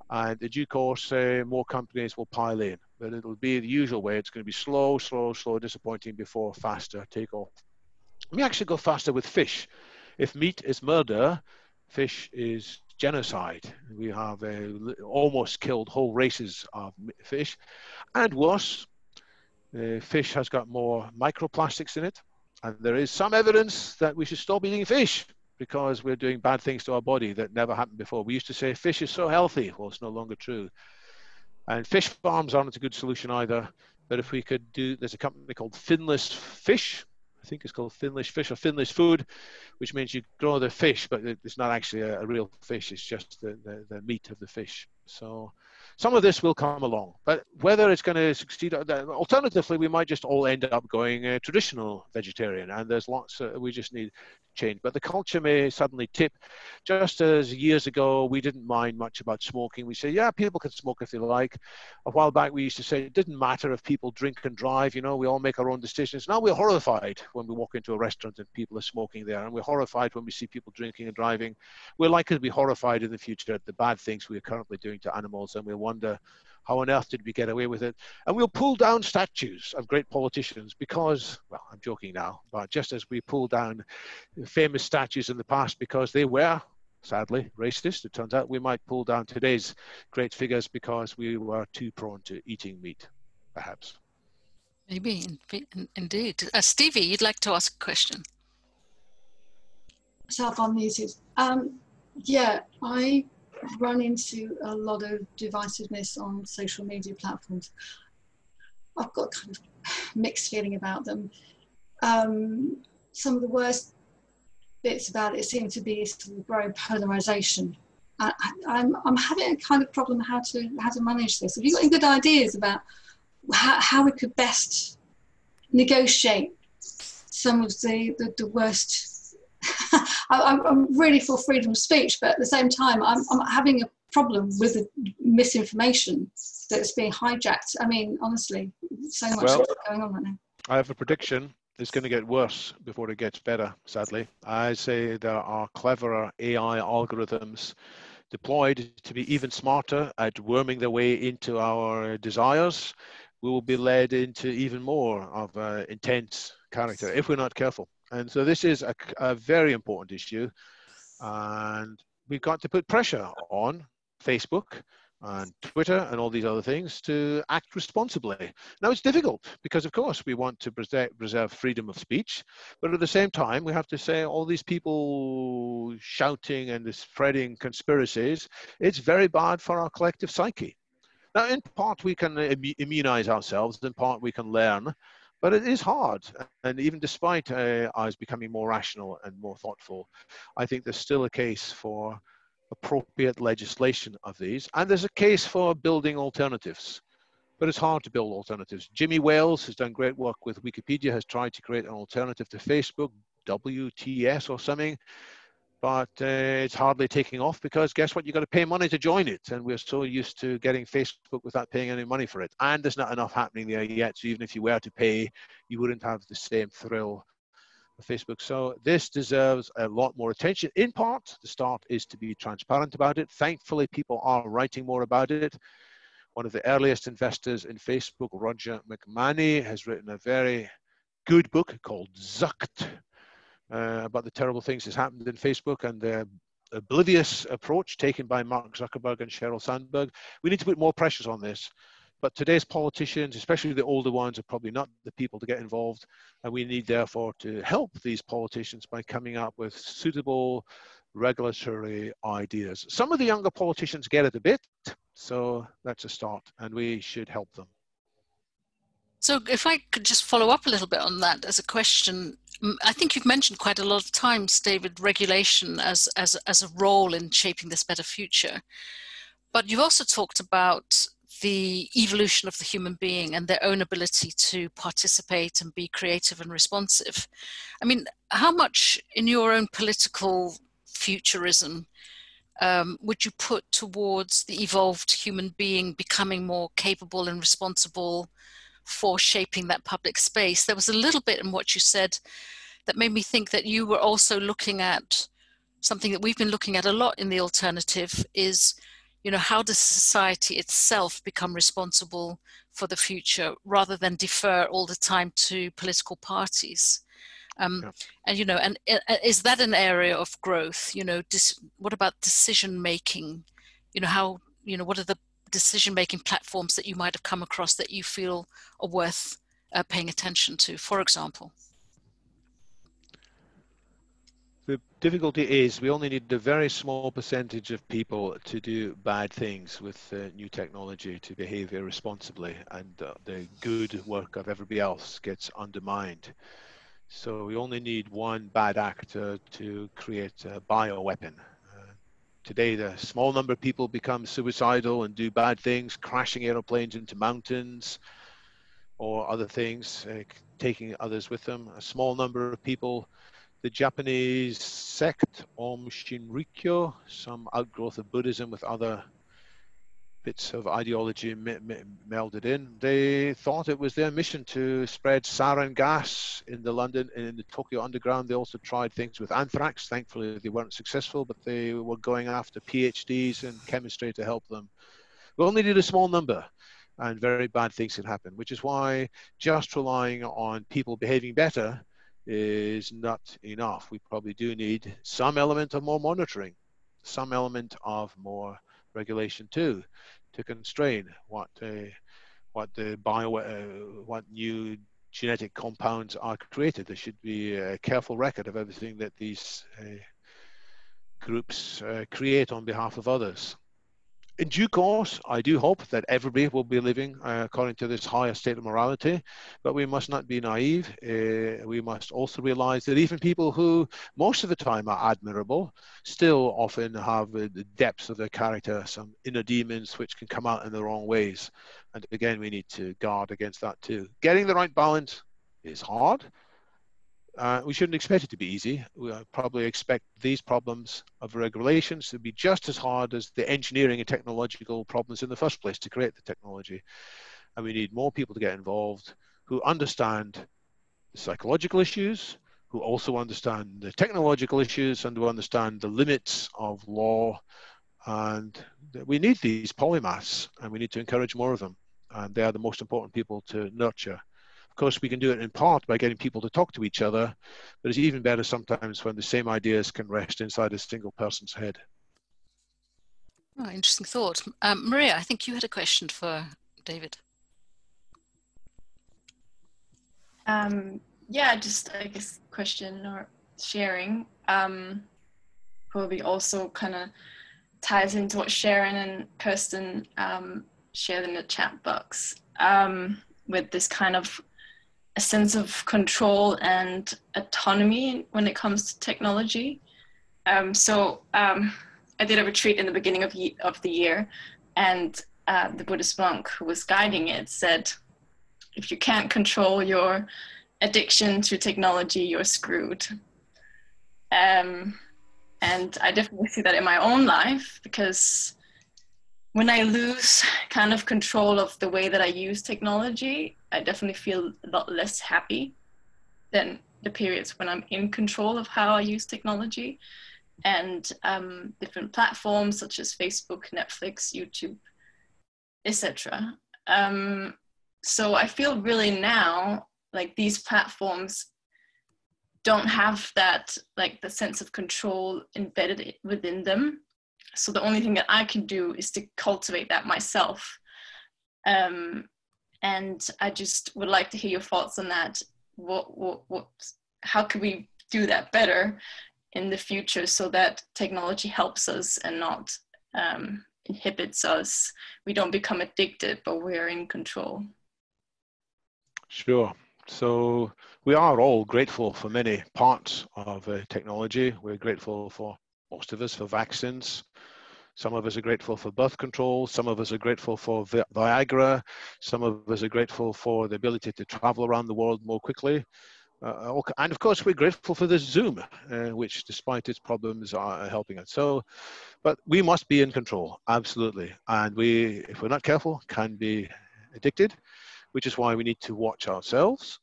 And in due course, more companies will pile in. But it'll be the usual way. It's going to be slow, disappointing before faster take off. We actually go faster with fish. If meat is murder, fish is genocide. We have almost killed whole races of fish. And worse, fish has got more microplastics in it. And there is some evidence that we should stop eating fish because we're doing bad things to our body that never happened before. We used to say fish is so healthy. Well, it's no longer true. And fish farms aren't a good solution either. But if we could do, there's a company called Finless Fish. I think it's called Finless Fish or Finless Food, which means you grow the fish, but it's not actually a real fish. It's just the meat of the fish. So some of this will come along, but whether it's going to succeed, alternatively, we might just all end up going traditional vegetarian, and there's lots, we just need change. But the culture may suddenly tip, just as years ago, we didn't mind much about smoking. We say, yeah, people can smoke if they like. A while back, we used to say it didn't matter if people drink and drive, you know, we all make our own decisions. Now we're horrified when we walk into a restaurant and people are smoking there, and we're horrified when we see people drinking and driving. We're likely to be horrified in the future at the bad things we are currently doing to animals, and we'll wonder, how on earth did we get away with it? And we'll pull down statues of great politicians because, well, I'm joking now, but just as we pull down famous statues in the past because they were, sadly, racist, it turns out we might pull down today's great figures because we were too prone to eating meat, perhaps. Maybe, indeed. Stevie, you'd like to ask a question? Self unmuted. Yeah, I run into a lot of divisiveness on social media platforms. I've got kind of mixed feeling about them. Some of the worst bits about it seem to be sort of growing polarization. I'm having a kind of problem how to manage this. Have you got any good ideas about how we could best negotiate some of the worst? I'm really for freedom of speech, but at the same time, I'm having a problem with the misinformation that's being hijacked. I mean, honestly, so much going on right now. I have a prediction. It's going to get worse before it gets better, sadly. I say there are cleverer AI algorithms deployed to be even smarter at worming their way into our desires. We will be led into even more of intense character if we're not careful. And so this is a very important issue, and we've got to put pressure on Facebook and Twitter and all these other things to act responsibly. Now, it's difficult because, of course, we want to preserve freedom of speech, but at the same time, we have to say all these people shouting and spreading conspiracies, it's very bad for our collective psyche. Now, in part, we can immunize ourselves, in part, we can learn. But it is hard, and even despite us becoming more rational and more thoughtful, I think there's still a case for appropriate legislation of these, and there's a case for building alternatives. But it's hard to build alternatives. Jimmy Wales has done great work with Wikipedia, has tried to create an alternative to Facebook, WTS or something, but it's hardly taking off because guess what? You've got to pay money to join it. And we're so used to getting Facebook without paying any money for it. And there's not enough happening there yet. So even if you were to pay, you wouldn't have the same thrill of Facebook. So this deserves a lot more attention. In part, the start is to be transparent about it. Thankfully, people are writing more about it. One of the earliest investors in Facebook, Roger McManey, has written a very good book called Zucked, about the terrible things that's happened in Facebook and the oblivious approach taken by Mark Zuckerberg and Sheryl Sandberg. We need to put more pressures on this. But today's politicians, especially the older ones, are probably not the people to get involved. And we need, therefore, to help these politicians by coming up with suitable regulatory ideas. Some of the younger politicians get it a bit, so that's a start, and we should help them. So if I could just follow up a little bit on that as a question, I think you've mentioned quite a lot of times, David, regulation as a role in shaping this better future. But you've also talked about the evolution of the human being and their own ability to participate and be creative and responsive. I mean, how much in your own political futurism would you put towards the evolved human being becoming more capable and responsible for shaping that public space? There was a little bit in what you said that made me think that you were also looking at something that we've been looking at a lot in the alternative is, you know, how does society itself become responsible for the future rather than defer all the time to political parties? And, you know, and is that an area of growth? You know, what about decision making? You know, how, you know, what are the decision making platforms that you might have come across that you feel are worth paying attention to, for example? The difficulty is we only need a very small percentage of people to do bad things with new technology, to behave irresponsibly, and the good work of everybody else gets undermined. So we only need one bad actor to create a bioweapon. Today, the small number of people become suicidal and do bad things, crashing aeroplanes into mountains or other things, taking others with them. A small number of people, the Japanese sect Om Shinrikyo, some outgrowth of Buddhism with other bits of ideology melded in. They thought it was their mission to spread sarin gas in the Tokyo underground. They also tried things with anthrax. Thankfully, they weren't successful, but they were going after PhDs in chemistry to help them. We only need a small number, and very bad things can happen, which is why just relying on people behaving better is not enough. We probably do need some element of more monitoring, some element of more regulation too, to constrain what new genetic compounds are created. There should be a careful record of everything that these groups create on behalf of others. In due course, I do hope that everybody will be living according to this higher state of morality, but we must not be naive. We must also realize that even people who most of the time are admirable still often have the depths of their character, some inner demons which can come out in the wrong ways. And again, we need to guard against that too. Getting the right balance is hard. We shouldn't expect it to be easy. We probably expect these problems of regulations to be just as hard as the engineering and technological problems in the first place to create the technology. And we need more people to get involved who understand the psychological issues, who also understand the technological issues, and who understand the limits of law. And we need these polymaths, and we need to encourage more of them. And they are the most important people to nurture. Of course, we can do it in part by getting people to talk to each other, but it's even better sometimes when the same ideas can rest inside a single person's head. Oh, interesting thought. Maria, I think you had a question for David. Yeah, just I guess question or sharing. Probably also kind of ties into what Sharon and Kirsten shared in the chat box, with this kind of a sense of control and autonomy when it comes to technology. So I did a retreat in the beginning of the year, and the Buddhist monk who was guiding it said, if you can't control your addiction to technology, you're screwed. And I definitely see that in my own life, because when I lose kind of control of the way that I use technology, I definitely feel a lot less happy than the periods when I'm in control of how I use technology. And different platforms such as Facebook, Netflix, YouTube, etc. So I feel really now like these platforms don't have that, like the sense of control embedded within them. So the only thing that I can do is to cultivate that myself. And I just would like to hear your thoughts on that. How can we do that better in the future so that technology helps us and not inhibits us? We don't become addicted, but we're in control. Sure. So we are all grateful for many parts of technology. We're grateful for, most of us, for vaccines. Some of us are grateful for birth control. Some of us are grateful for Viagra. Some of us are grateful for the ability to travel around the world more quickly. And of course, we're grateful for this Zoom, which despite its problems are helping us. So, but we must be in control, absolutely. And we, if we're not careful, can be addicted, which is why we need to watch ourselves.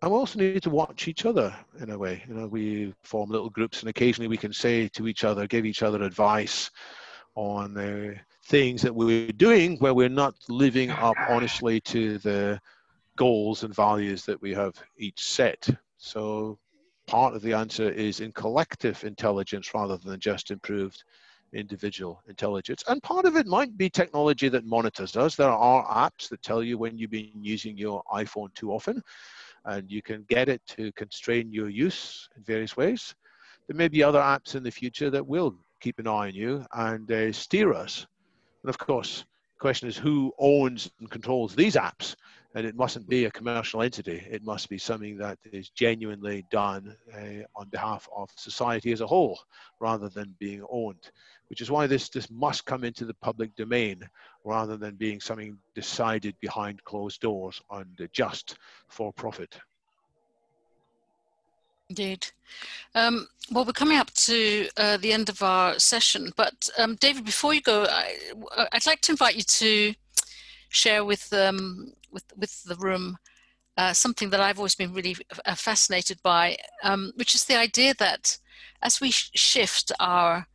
And we also need to watch each other in a way. You know, we form little groups and occasionally we can say to each other, give each other advice on things that we're doing where we're not living up honestly to the goals and values that we have each set. So part of the answer is in collective intelligence rather than just improved individual intelligence. And part of it might be technology that monitors us. There are apps that tell you when you've been using your iPhone too often, and you can get it to constrain your use in various ways. There may be other apps in the future that will keep an eye on you and steer us. And of course, the question is who owns and controls these apps? And it mustn't be a commercial entity. It must be something that is genuinely done on behalf of society as a whole, rather than being owned, which is why this must come into the public domain, rather than being something decided behind closed doors and just for profit. Indeed. Well, we're coming up to the end of our session, but David, before you go, I'd like to invite you to share with the room something that I've always been really fascinated by, which is the idea that as we shift our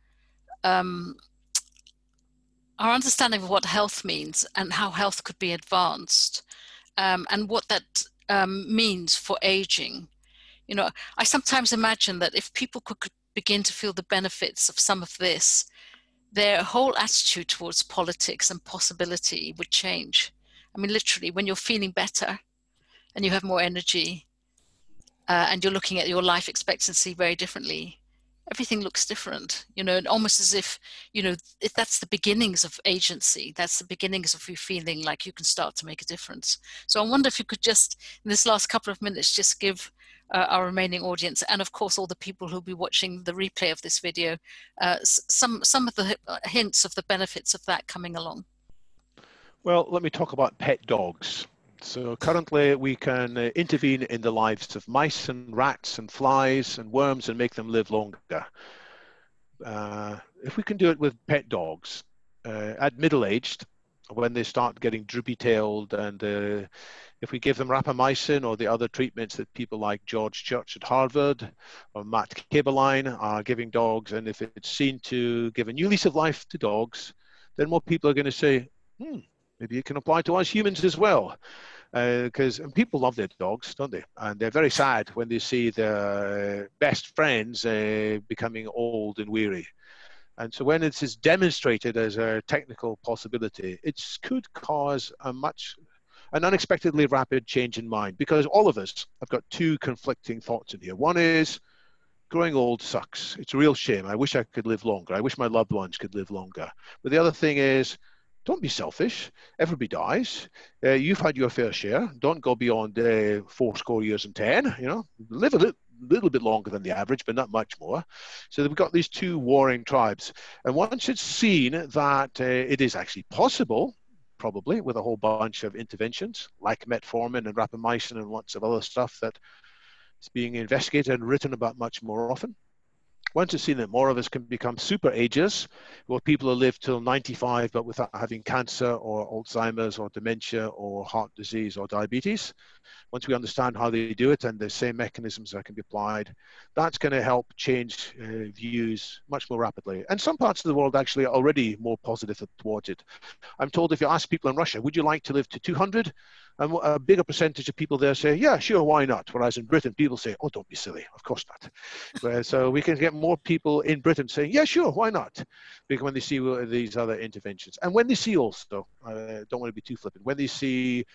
understanding of what health means and how health could be advanced, and what that means for aging. You know, I sometimes imagine that if people could begin to feel the benefits of some of this, their whole attitude towards politics and possibility would change. I mean, literally, when you're feeling better and you have more energy and you're looking at your life expectancy very differently, everything looks different, you know, and almost as if, you know, if that's the beginnings of agency, that's the beginnings of you feeling like you can start to make a difference. So I wonder if you could just, in this last couple of minutes, just give our remaining audience, and of course all the people who'll be watching the replay of this video, some of the hints of the benefits of that coming along. Well, let me talk about pet dogs. So currently we can intervene in the lives of mice and rats and flies and worms and make them live longer. If we can do it with pet dogs, at middle-aged, when they start getting droopy-tailed, and if we give them rapamycin or the other treatments that people like George Church at Harvard or Matt Kaeberlein are giving dogs, and if it's seen to give a new lease of life to dogs, then more people are going to say, maybe it can apply to us humans as well. Because people love their dogs, don't they? And they're very sad when they see their best friends becoming old and weary. And so when it is demonstrated as a technical possibility, it could cause an unexpectedly rapid change in mind, because all of us have got two conflicting thoughts in here. One is, growing old sucks. It's a real shame. I wish I could live longer. I wish my loved ones could live longer. But the other thing is, don't be selfish. Everybody dies. You've had your fair share. Don't go beyond 80 years and 10. You know, live a little bit longer than the average, but not much more. So we've got these two warring tribes. And once it's seen that it is actually possible, probably with a whole bunch of interventions like metformin and rapamycin and lots of other stuff that is being investigated and written about much more often. Once it's seen that more of us can become super agers, where people who live till 95 but without having cancer or Alzheimer's or dementia or heart disease or diabetes, once we understand how they do it and the same mechanisms that can be applied, that's going to help change views much more rapidly. And some parts of the world actually are already more positive towards it. I'm told if you ask people in Russia, would you like to live to 200? And a bigger percentage of people there say, yeah, sure, why not? Whereas in Britain, people say, oh, don't be silly, of course not. So we can get more people in Britain saying, yeah, sure, why not? Because when they see these other interventions. And when they see also, I don't want to be too flippant, when they see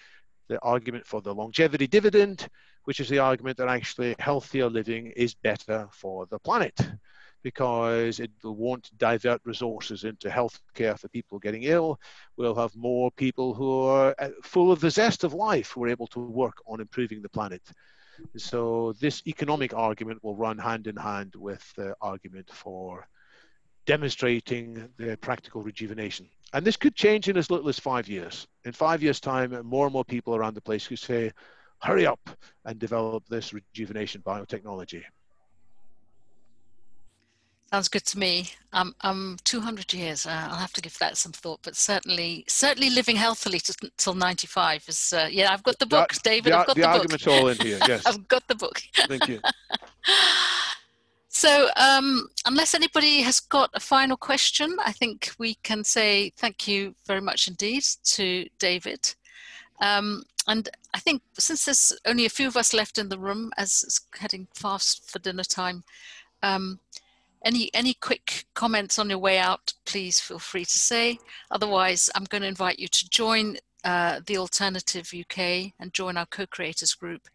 the argument for the longevity dividend, which is the argument that actually healthier living is better for the planet, because it won't divert resources into healthcare for people getting ill. We'll have more people who are full of the zest of life who are able to work on improving the planet. So this economic argument will run hand in hand with the argument for demonstrating the practical rejuvenation. And this could change in as little as 5 years. In 5 years' time, more and more people around the place who say, hurry up and develop this rejuvenation biotechnology. Sounds good to me. 200 years. I'll have to give that some thought, but certainly living healthily till 95 is. Yeah, I've got the book, David. I've got the book. The argument's all in here. Yes, I've got the book. Thank you. So, unless anybody has got a final question, I think we can say thank you very much indeed to David. And I think since there's only a few of us left in the room, as it's heading fast for dinner time, any quick comments on your way out, please feel free to say. Otherwise, I'm going to invite you to join the Alternative UK and join our co-creators group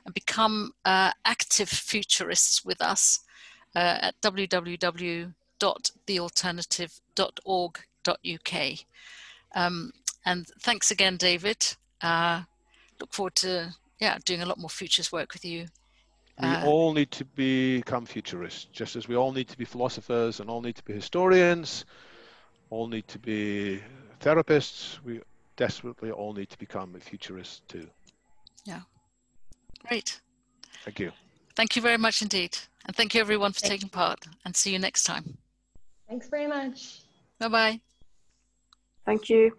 and become active futurists with us at www.thealternative.org.uk. And thanks again, David. Look forward to doing a lot more futures work with you. We all need to become futurists, just as we all need to be philosophers and all need to be historians, all need to be therapists. We desperately all need to become futurists too. Yeah, great. Thank you. Thank you very much indeed. And thank you everyone for taking part, and see you next time. Thanks very much. Bye-bye. Thank you.